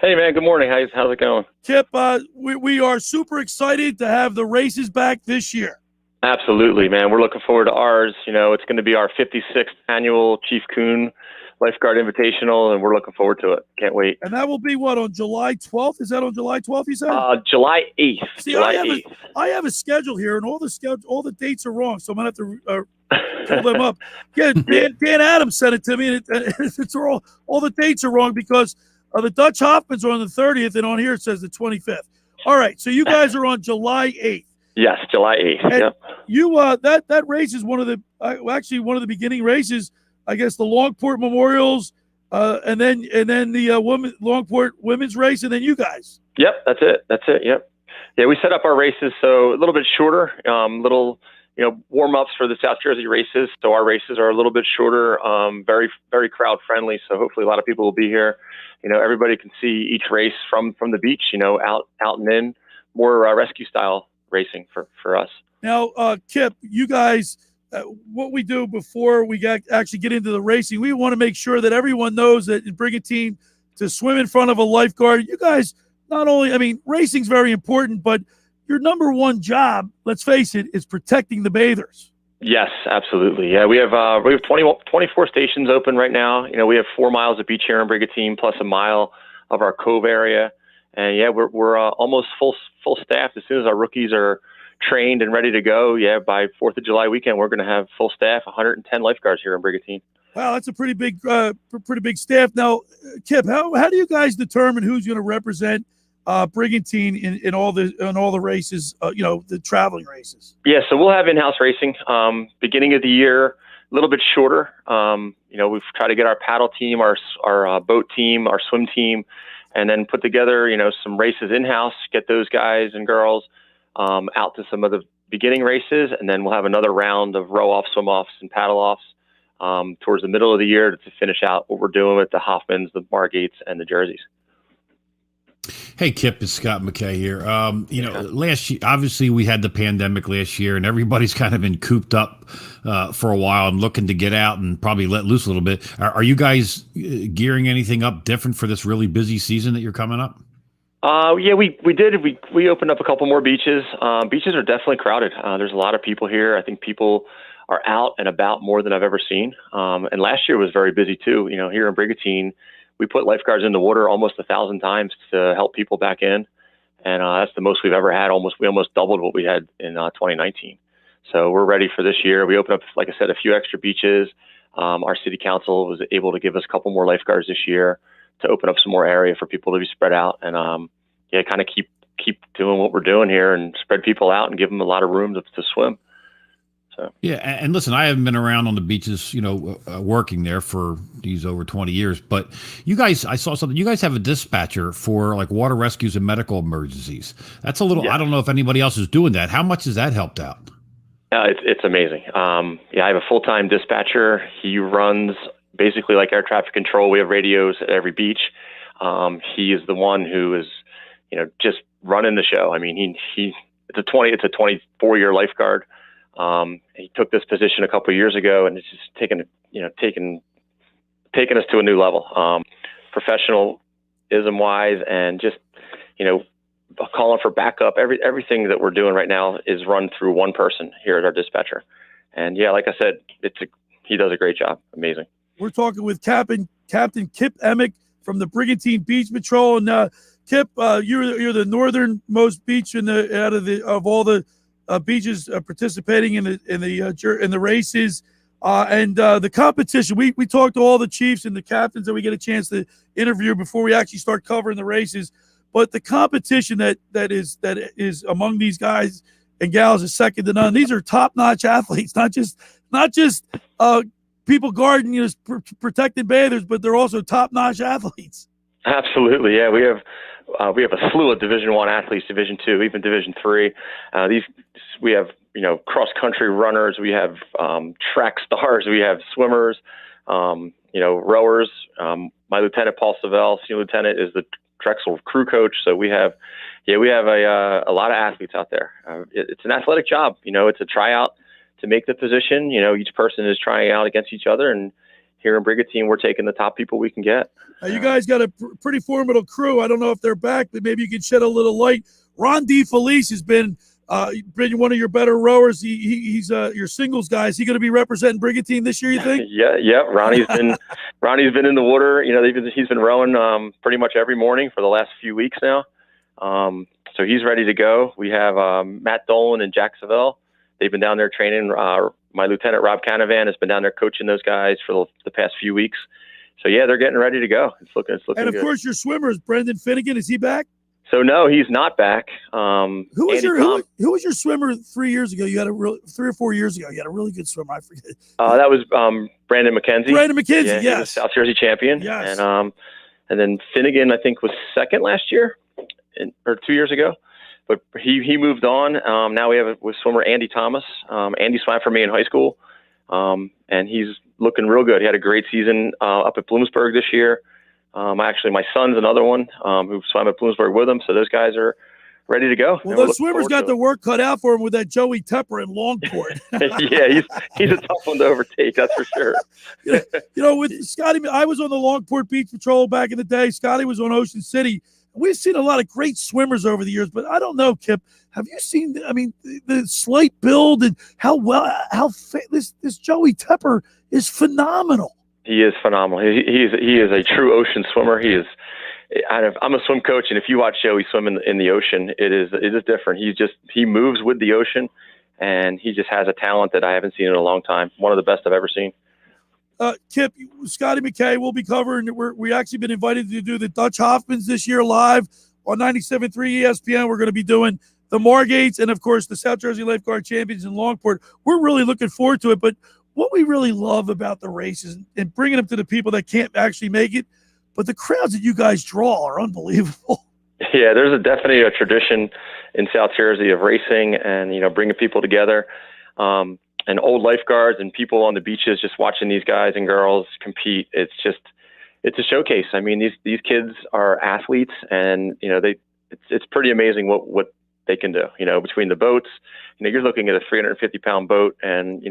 Hey, man. Good morning. How's it going? Kip, we are super excited to have the races back this year. Absolutely, man. We're looking forward to ours. It's going to be our 56th annual Chief Coon Lifeguard Invitational, and we're looking forward to it. Can't wait. And that will be on July 12th? Is that on July 12th, you said? July 8th. See, July 8th. I have a schedule here, and all the dates are wrong, so I'm going to have to pull them up. Yeah, Dan Adams sent it to me, and it's all the dates are wrong because the Dutch Hoffmans are on the 30th, and on here it says the 25th. All right, so you guys are on July 8th. Yes, July 8th. And yep. You that race is one of the beginning races. I guess the Longport Memorials, and then the Longport Women's Race, and then you guys. Yep, that's it. Yep. Yeah, we set up our races so a little bit shorter, warm ups for the South Jersey races. So our races are a little bit shorter, very very crowd friendly. So hopefully a lot of people will be here. Everybody can see each race from the beach. Out and in, more rescue style racing for us. Now, Kip, you guys, what we do before we actually get into the racing, we want to make sure that everyone knows that in Brigantine, to swim in front of a lifeguard, you guys not only, racing's very important, but your number one job, let's face it, is protecting the bathers. Yes, absolutely. Yeah, we have 24 stations open right now. We have 4 miles of beach here in Brigantine, plus a mile of our cove area. And yeah, we're almost full staff. As soon as our rookies are trained and ready to go, by 4th of July weekend, we're going to have full staff, 110 lifeguards here in Brigantine. Wow, that's a pretty big staff. Now, Kip, how do you guys determine who's going to represent Brigantine in all the races? The traveling races. Yeah, so we'll have in-house racing. Beginning of the year, a little bit shorter. We've tried to get our paddle team, our boat team, our swim team, and then put together, some races in-house, get those guys and girls out to some of the beginning races, and then we'll have another round of row-offs, swim-offs, and paddle-offs towards the middle of the year to finish out what we're doing with the Hoffmans, the Margates, and the Jerseys. Hey, Kip, it's Scott McKay here. Last year, obviously, we had the pandemic last year, and everybody's kind of been cooped up for a while and looking to get out and probably let loose a little bit. Are you guys gearing anything up different for this really busy season that you're coming up? Yeah, we did. We opened up a couple more beaches. Beaches are definitely crowded. There's a lot of people here. I think people are out and about more than I've ever seen. And last year was very busy too. Here in Brigantine, we put lifeguards in the water almost 1,000 times to help people back in. And that's the most we've ever had. We almost doubled what we had in 2019. So we're ready for this year. We opened up, like I said, a few extra beaches. Our city council was able to give us a couple more lifeguards this year to open up some more area for people to be spread out and kind of keep doing what we're doing here and spread people out and give them a lot of room to swim. So yeah, and listen, I haven't been around on the beaches, working there for these over 20 years. But you guys, I saw something. You guys have a dispatcher for like water rescues and medical emergencies. That's a little. Yeah. I don't know if anybody else is doing that. How much has that helped out? It's amazing. I have a full-time dispatcher. He runs basically like air traffic control. We have radios at every beach. He is the one who is, just running the show. I mean, it's a 24-year lifeguard. He took this position a couple of years ago, and it's just taken us to a new level, professionalism wise, and just, calling for backup. Everything that we're doing right now is run through one person here at our dispatcher. And yeah, like I said, he does a great job. Amazing. We're talking with Captain Kip Emig from the Brigantine Beach Patrol. And Kip, you're the northernmost beach of all the beaches participating in the races, and the competition. We talked to all the chiefs and the captains that we get a chance to interview before we actually start covering the races. But the competition that is among these guys and gals is second to none. These are top-notch athletes, not just people guarding, protected bathers, but they're also top-notch athletes. Absolutely, yeah. We have a slew of Division I athletes, Division II, even Division III. We have cross country runners, we have track stars, we have swimmers, rowers. My lieutenant Paul Savell, senior lieutenant, is the Drexel crew coach. So we have a lot of athletes out there. It's an athletic job. It's a tryout to make the position. Each person is trying out against each other, and here in Brigantine, we're taking the top people we can get. You guys got a pretty formidable crew. I don't know if they're back, but maybe you can shed a little light. Ron DeFelice has been one of your better rowers. He's your singles guy. Is he going to be representing Brigantine this year, you think? Yeah. Ronnie's been in the water. He's been rowing pretty much every morning for the last few weeks now. So he's ready to go. We have Matt Dolan and Jack Savell. They've been down there training. My lieutenant Rob Canavan has been down there coaching those guys for the past few weeks. So yeah, they're getting ready to go. It's looking and of good. Course, your swimmer is Brendan Finnegan. Is he back? So no, he's not back. Who was your swimmer 3 years ago? You had 3 or 4 years ago. You had a really good swimmer. I forget. That was Brandon McKenzie. Brandon McKenzie, yes. He was a South Jersey champion. Yes. And then Finnegan, I think, was second last year or 2 years ago. But he moved on. Now we have a swimmer, Andy Thomas. Andy swam for me in high school, and he's looking real good. He had a great season up at Bloomsburg this year. Actually, my son's another one who swam at Bloomsburg with him. So those guys are ready to go. Well, those swimmers got the work cut out for him with that Joey Tepper in Longport. Yeah, he's a tough one to overtake, that's for sure. With Scotty, I was on the Longport Beach Patrol back in the day. Scotty was on Ocean City. We've seen a lot of great swimmers over the years, but I don't know, Kip. Have you seen? The slight build and this Joey Tepper is phenomenal. He is phenomenal. He is a true ocean swimmer. He is. I'm a swim coach, and if you watch Joey swim in the ocean, it is different. He moves with the ocean, and he just has a talent that I haven't seen in a long time. One of the best I've ever seen. Kip, Scotty McKay will be covering. We actually been invited to do the Dutch Hoffmans this year live on 97.3 ESPN. We're going to be doing the Margates and, of course, the South Jersey Lifeguard Champions in Longport. We're really looking forward to it. But what we really love about the races and bringing them to the people that can't actually make it, but the crowds that you guys draw are unbelievable. Yeah, there's definitely a tradition in South Jersey of racing and, bringing people together. And old lifeguards and people on the beaches just watching these guys and girls compete. It's it's a showcase. I mean, these kids are athletes, and it's pretty amazing what they can do. Between the boats, you're looking at a 350-pound boat, and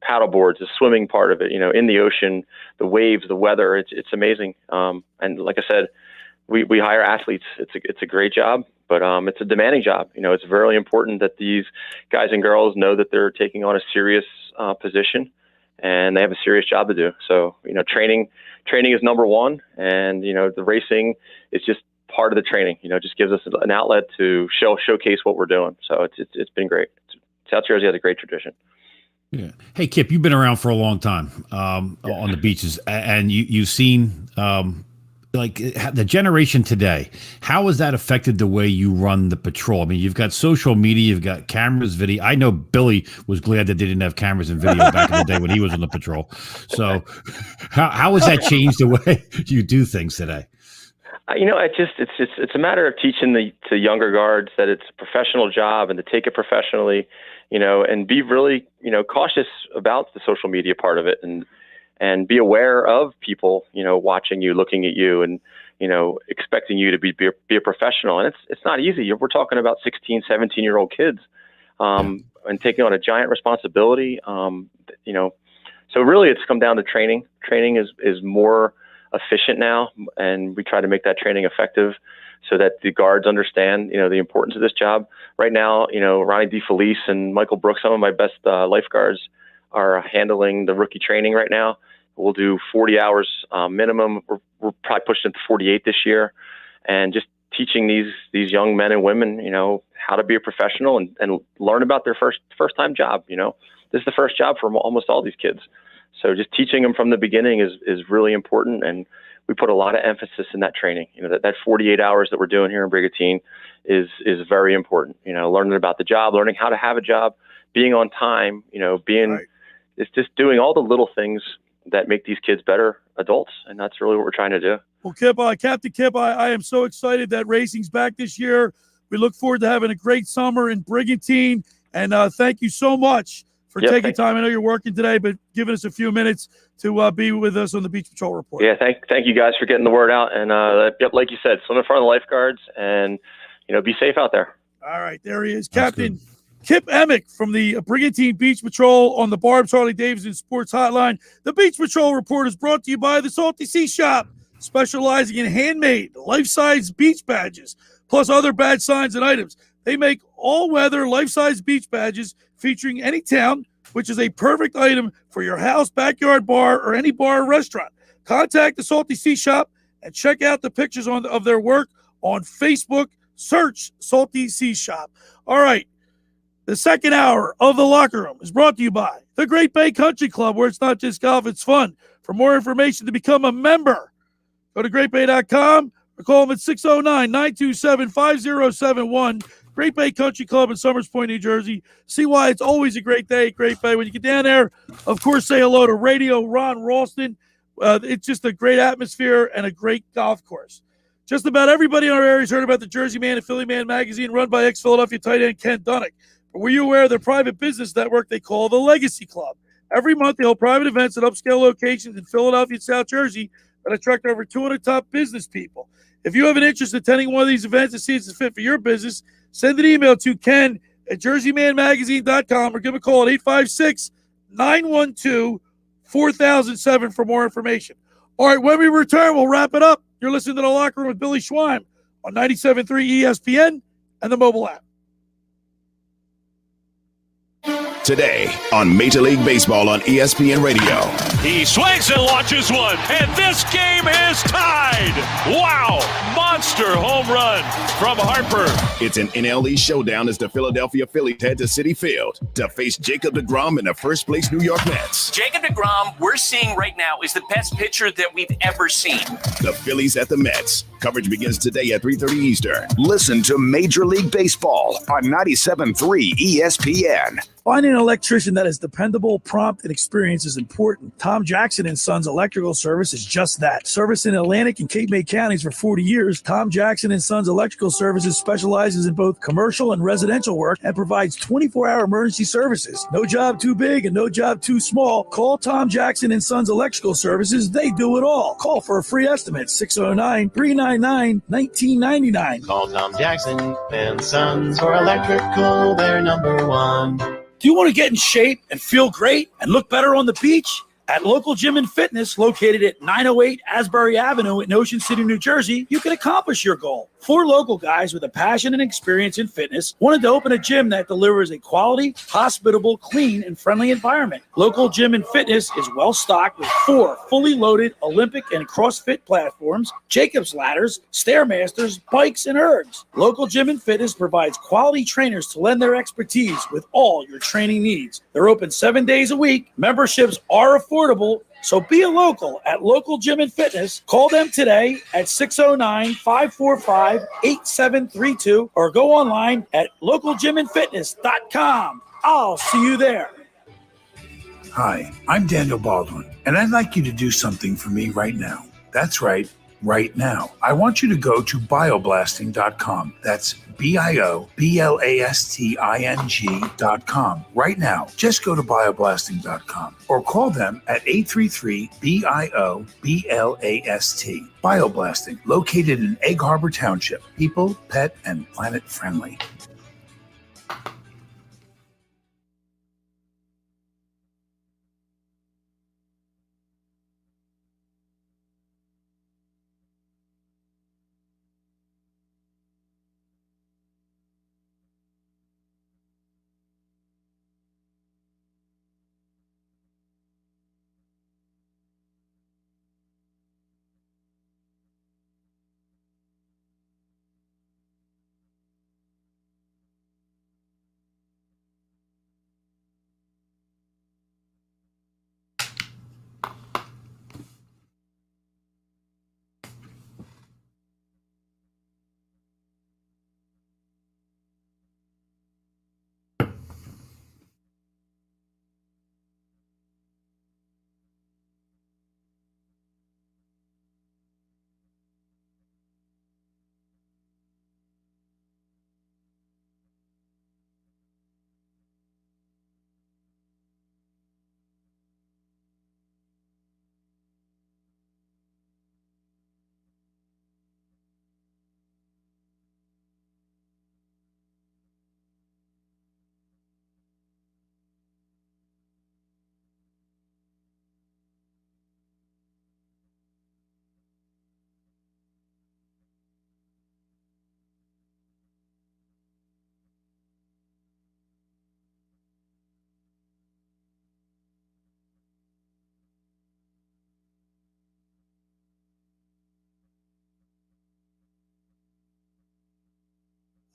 paddle boards, the swimming part of it. In the ocean, the waves, the weather. It's amazing. And like I said, we hire athletes. It's a great job, but it's a demanding job. It's very important that these guys and girls know that they're taking on a serious position, and they have a serious job to do. So training is number one, and the racing is just part of the training. Just gives us an outlet to showcase what we're doing. So it's been great. South Jersey has a great tradition. Yeah. Hey, Kip, you've been around for a long time on the beaches, and you've seen like the generation today. How has that affected the way you run the patrol? I mean, you've got social media, you've got cameras, video. I know Billy was glad that they didn't have cameras and video back in the day when he was on the patrol. So how has that changed the way you do things today? It's a matter of teaching to younger guards that it's a professional job and to take it professionally, and be really, cautious about the social media part of it, and be aware of people, watching you, looking at you, and, expecting you to be a professional. And it's not easy. We're talking about 16, 17-year-old kids, and taking on a giant responsibility. So really it's come down to training. Training is more efficient now, and we try to make that training effective so that the guards understand, the importance of this job. Right now, Ronnie DeFelice and Michael Brooks, some of my best lifeguards, are handling the rookie training right now. We'll do 40 hours minimum. We're probably pushing to 48 this year, and just teaching these young men and women, how to be a professional and learn about their first time job. This is the first job for almost all these kids. So just teaching them from the beginning is really important, and we put a lot of emphasis in that training. That 48 hours that we're doing here in Brigantine is very important. Learning about the job, learning how to have a job, being on time. It's just doing all the little things that make these kids better adults, and that's really what we're trying to do. Well, Kip, Captain Kip, I am so excited that racing's back this year. We look forward to having a great summer in Brigantine, and thank you so much for taking time. I know you're working today, but giving us a few minutes to be with us on the Beach Patrol Report. Yeah, thank you guys for getting the word out. And like you said, swim in front of the lifeguards, and be safe out there. All right, there he is, Captain Kip Emig from the Brigantine Beach Patrol on the Barb's Harley-Davidson Sports Hotline. The Beach Patrol Report is brought to you by the Salty Sea Shop, specializing in handmade, life-size beach badges, plus other badge signs and items. They make all-weather, life-size beach badges featuring any town, which is a perfect item for your house, backyard bar, or any bar or restaurant. Contact the Salty Sea Shop and check out the pictures of their work on Facebook. Search Salty Sea Shop. All right. The second hour of The Locker Room is brought to you by the Great Bay Country Club, where it's not just golf, it's fun. For more information to become a member, go to greatbay.com or call them at 609-927-5071. Great Bay Country Club in Summers Point, New Jersey. See why it's always a great day at Great Bay. When you get down there, of course, say hello to Radio Ron Ralston. It's just a great atmosphere and a great golf course. Just about everybody in our area has heard about the Jersey Man and Philly Man magazine run by ex-Philadelphia tight end Ken Dunnick. But were you aware of their private business network they call the Legacy Club? Every month, they hold private events at upscale locations in Philadelphia and South Jersey that attract over 200 top business people. If you have an interest in attending one of these events and see it's fit for your business, send an email to Ken at jerseymanmagazine.com or give a call at 856-912-4007 for more information. All right, when we return, we'll wrap it up. You're listening to The Locker Room with Billy Schweim on 97.3 ESPN and the mobile app. Today on Major League Baseball on ESPN Radio. He swings and launches one, and this game is tied. Wow, monster home run from Harper. It's an NL East showdown as the Philadelphia Phillies head to Citi Field to face Jacob deGrom and the first-place New York Mets. Jacob deGrom, we're seeing right now, is the best pitcher that we've ever seen. The Phillies at the Mets. Coverage begins today at 3:30 Eastern. Listen to Major League Baseball on 97.3 ESPN. Finding an electrician that is dependable, prompt, and experienced is important. Tom Jackson & Sons Electrical Service is just that. Service in Atlantic and Cape May counties for 40 years, Tom Jackson & Sons Electrical Services specializes in both commercial and residential work and provides 24-hour emergency services. No job too big and no job too small. Call Tom Jackson & Sons Electrical Services. They do it all. Call for a free estimate, 609-399-1999. Call Tom Jackson and Sons for electrical, they're number one. Do you want to get in shape and feel great and look better on the beach? At Local Gym and Fitness, located at 908 Asbury Avenue in Ocean City, New Jersey, you can accomplish your goal. 4 local guys with a passion and experience in fitness wanted to open a gym that delivers a quality, hospitable, clean, and friendly environment. Local Gym and Fitness is well-stocked with 4 fully loaded Olympic and CrossFit platforms, Jacob's ladders, Stairmasters, bikes, and ergs. Local Gym and Fitness provides quality trainers to lend their expertise with all your training needs. They're open 7 days a week. Memberships are affordable, so be a local at Local Gym and Fitness. Call them today at 609-545-8732 or go online at localgymandfitness.com. I'll see you there. Hi, I'm Daniel Baldwin, and I'd like you to do something for me right now. That's right, right now. I want you to go to bioblasting.com. That's BIOBLASTING.com. Right now, just go to bioblasting.com or call them at 833-BIOBLAST. Bioblasting, located in Egg Harbor Township. People, pet, and planet friendly.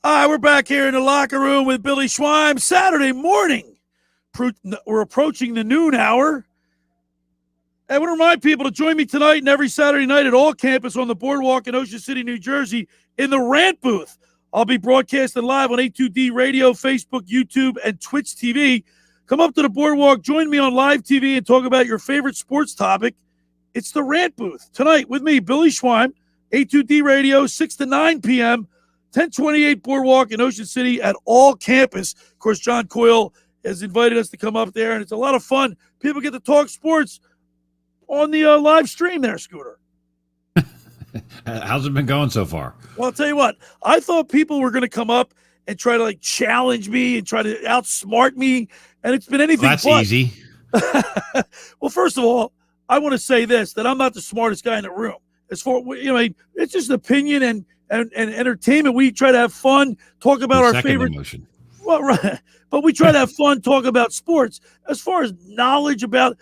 All right, we're back here in the locker room with Billy Schweim. Saturday morning, we're approaching the noon hour. I want to remind people to join me tonight and every Saturday night at All Campus on the Boardwalk in Ocean City, New Jersey, in the Rant Booth. I'll be broadcasting live on A2D Radio, Facebook, YouTube, and Twitch TV. Come up to the Boardwalk, join me on live TV, and talk about your favorite sports topic. It's the Rant Booth tonight with me, Billy Schweim, A2D Radio, 6 to 9 p.m., 1028 Boardwalk in Ocean City at All Campus. Of course, John Coyle has invited us to come up there, and it's a lot of fun. People get to talk sports on the live stream there, Scooter. How's it been going so far? Well, I'll tell you what. I thought people were going to come up and try to challenge me and try to outsmart me, and it's been anything That's but. easy. Well, first of all, I want to say this, that I'm not the smartest guy in the room. As for, it's just opinion and entertainment. We try to have fun, talk about our favorite emotion. Well, right, but we try to have fun, talk about sports. As far as knowledge about,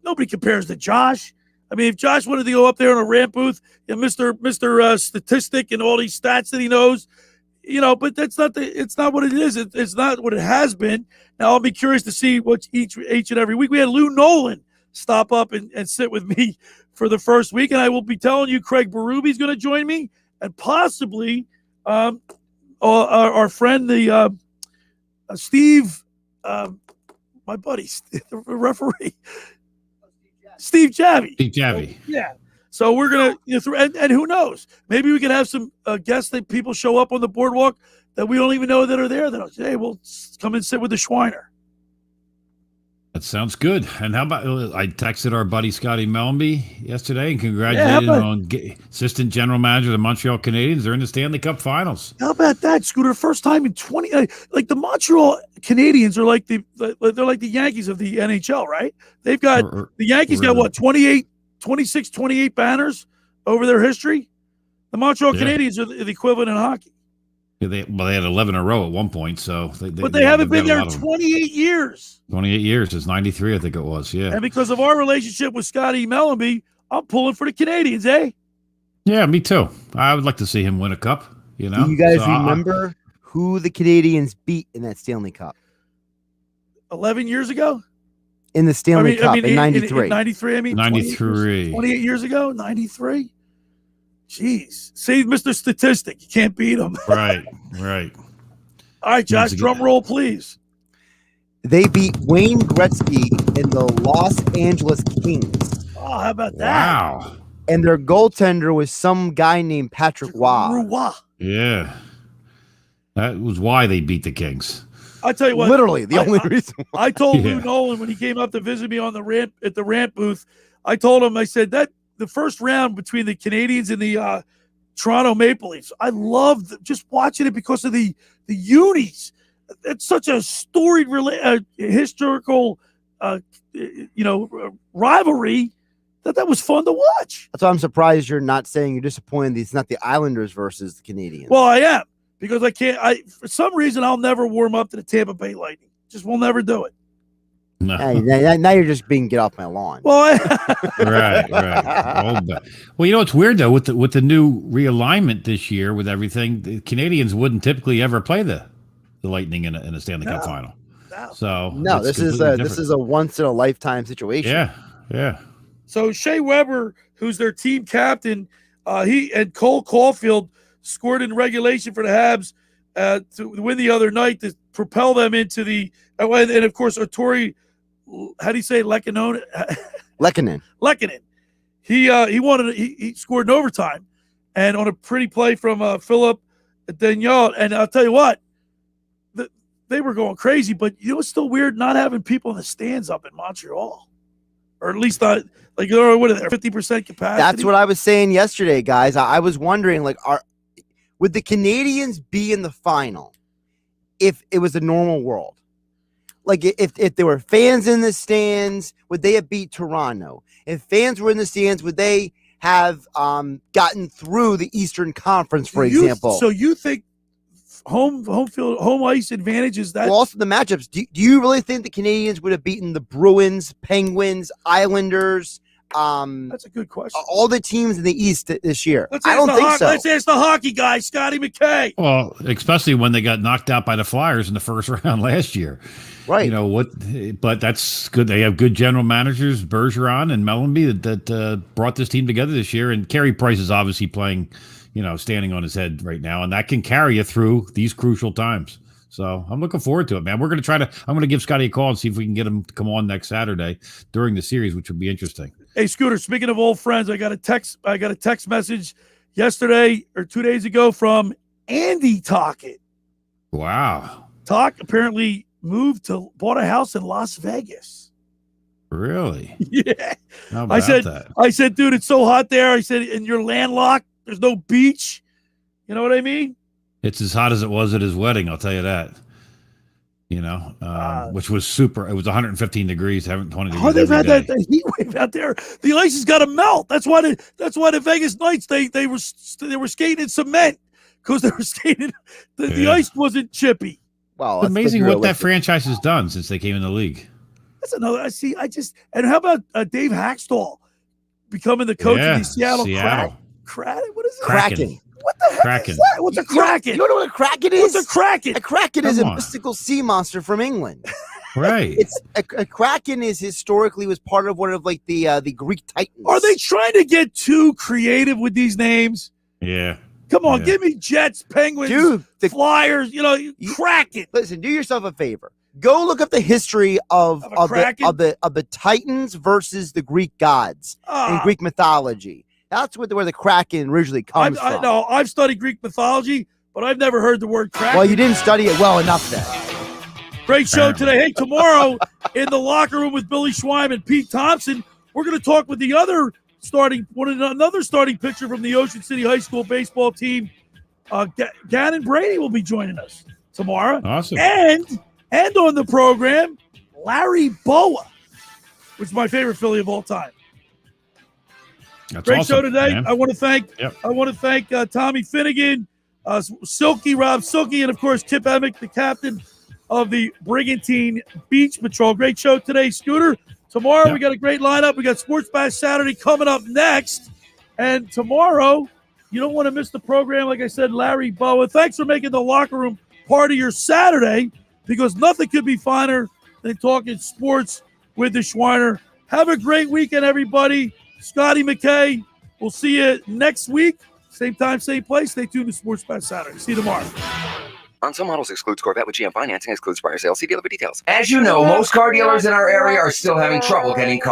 nobody compares to Josh. I mean, if Josh wanted to go up there in a rant booth, and Mr. Statistic and all these stats that he knows, but it's not what it is. It's not what it has been. Now I'll be curious to see what each and every week. We had Lou Nolan stop up and sit with me for the first week, and I will be telling you Craig Berube is going to join me, and possibly our friend Steve my buddy, the referee, Steve Javy. Steve Javy. Yeah. So we're gonna, and who knows? Maybe we could have some guests that people show up on the boardwalk that we don't even know that are there. That hey, we'll come and sit with the Schweiner. That sounds good. And how about I texted our buddy Scotty Mellenby yesterday and congratulated him on assistant general manager of the Montreal Canadiens. They're in the Stanley Cup Finals. How about that, Scooter? First time in 20. Like the Montreal Canadiens are like they're like the Yankees of the NHL, right? They've got the Yankees got what 26, 28 banners over their history. The Montreal Canadiens are the equivalent in hockey. Yeah, they had 11 in a row at one point, so but they haven't been there in 28 years. 28 years. It's 93, I think it was. Yeah. And because of our relationship with Scotty Mellenby, I'm pulling for the Canadiens, eh? Yeah, me too. I would like to see him win a cup. You know. Do you guys remember who the Canadiens beat in that Stanley Cup? 11 years ago. In the Stanley Cup in 93. 93. I mean, 93. 28 years ago. 93. Jeez. See, Mr. Statistic, you can't beat him. Right. All right, Josh, drum roll, please. They beat Wayne Gretzky in the Los Angeles Kings. Oh, how about that? Wow. And their goaltender was some guy named Patrick Roy. Yeah. That was why they beat the Kings. I tell you what. Literally, the only reason. I told Lou Nolan when he came up to visit me on the rant at the rant booth, I told him, I said, that the first round between the Canadiens and the Toronto Maple Leafs, I loved just watching it because of the unis. It's such a storied, historical, rivalry that was fun to watch. That's why I'm surprised you're not saying you're disappointed it's not the Islanders versus the Canadiens. Well, I am because I can't. For some reason, I'll never warm up to the Tampa Bay Lightning. Just will never do it. No. Hey, now you're just being get off my lawn. Well, right. Well, you know it's weird though with the new realignment this year with everything. The Canadians wouldn't typically ever play the Lightning in a Stanley Cup final. So no, this is a once in a lifetime situation. Yeah. So Shea Weber, who's their team captain, he and Cole Caulfield scored in regulation for the Habs to win the other night to propel them into the and of course Arturi. How do you say Lekkonen? Lekkonen. He scored in overtime, and on a pretty play from Philip Daniel. And I'll tell you what, they were going crazy. But you know, it's still weird not having people in the stands up in Montreal, or at least not what are they? 50% capacity. That's what I was saying yesterday, guys. I was wondering, would the Canadiens be in the final if it was a normal world? Like if there were fans in the stands, would they have beat Toronto? If fans were in the stands, would they have gotten through the Eastern Conference, for example? So you think home ice advantage is that? Well, also the matchups. Do you really think the Canadiens would have beaten the Bruins, Penguins, Islanders? That's a good question. All the teams in the East this year. I don't think so. Let's ask the hockey guy, Scotty McKay. Well, especially when they got knocked out by the Flyers in the first round last year. Right. You know what? But that's good. They have good general managers, Bergeron and Mellenby, that brought this team together this year. And Carey Price is obviously playing, standing on his head right now, and that can carry you through these crucial times. So I'm looking forward to it, man. I'm going to give Scotty a call and see if we can get him to come on next Saturday during the series, which would be interesting. Hey, Scooter, speaking of old friends, I got a text message yesterday or 2 days ago from Andy Tockett. Wow. Talk apparently bought a house in Las Vegas. Really? Yeah. How about that? I said, dude, it's so hot there. I said, and you're landlocked. There's no beach. You know what I mean? It's as hot as it was at his wedding, I'll tell you that. Which was super. It was 115 degrees, 120 degrees. Oh, they've had that heat wave out there. The ice has got to melt. That's why the Vegas Knights they were skating in cement because they were skating. The ice wasn't chippy. Wow, it's amazing what that franchise has done since they came in the league. That's another. And how about Dave Haxtell becoming the coach of the Seattle. Kraken? What is it? Kraken. What the heck is that? What's a Kraken? You don't know what a Kraken is? What's a Kraken? A Kraken is a mystical sea monster from England. Right. It's a Kraken is historically was part of one of the Greek Titans. Are they trying to get too creative with these names? Yeah. Come on, give me Jets, Penguins, Flyers, Kraken. Listen, do yourself a favor. Go look up the history of the Titans versus the Greek gods in Greek mythology. That's where the Kraken originally comes from. No, I've studied Greek mythology, but I've never heard the word Kraken. Well, you didn't study it well enough then. Great show today. Hey, tomorrow in the locker room with Billy Schweim and Pete Thompson, we're going to talk with the other another starting pitcher from the Ocean City High School baseball team. Gannon Brady will be joining us tomorrow. Awesome. And on the program, Larry Boa, which is my favorite Philly of all time. That's Great awesome, show today. man. I want to thank Tommy Finnegan, Silky, Rob Silky, and of course Kip Emig, the captain of the Brigantine Beach Patrol. Great show today, Scooter. Tomorrow we got a great lineup. We got Sports Bash Saturday coming up next. And tomorrow, you don't want to miss the program. Like I said, Larry Boa. Thanks for making the locker room part of your Saturday, because nothing could be finer than talking sports with the Schweiner. Have a great weekend, everybody. Scotty McKay. We'll see you next week. Same time, same place. Stay tuned to Sports Bash Saturday. See you tomorrow. On some models excludes Corvette with GM financing, excludes prior sales. See dealer for details. As you know, most car dealers in our area are still having trouble getting cars.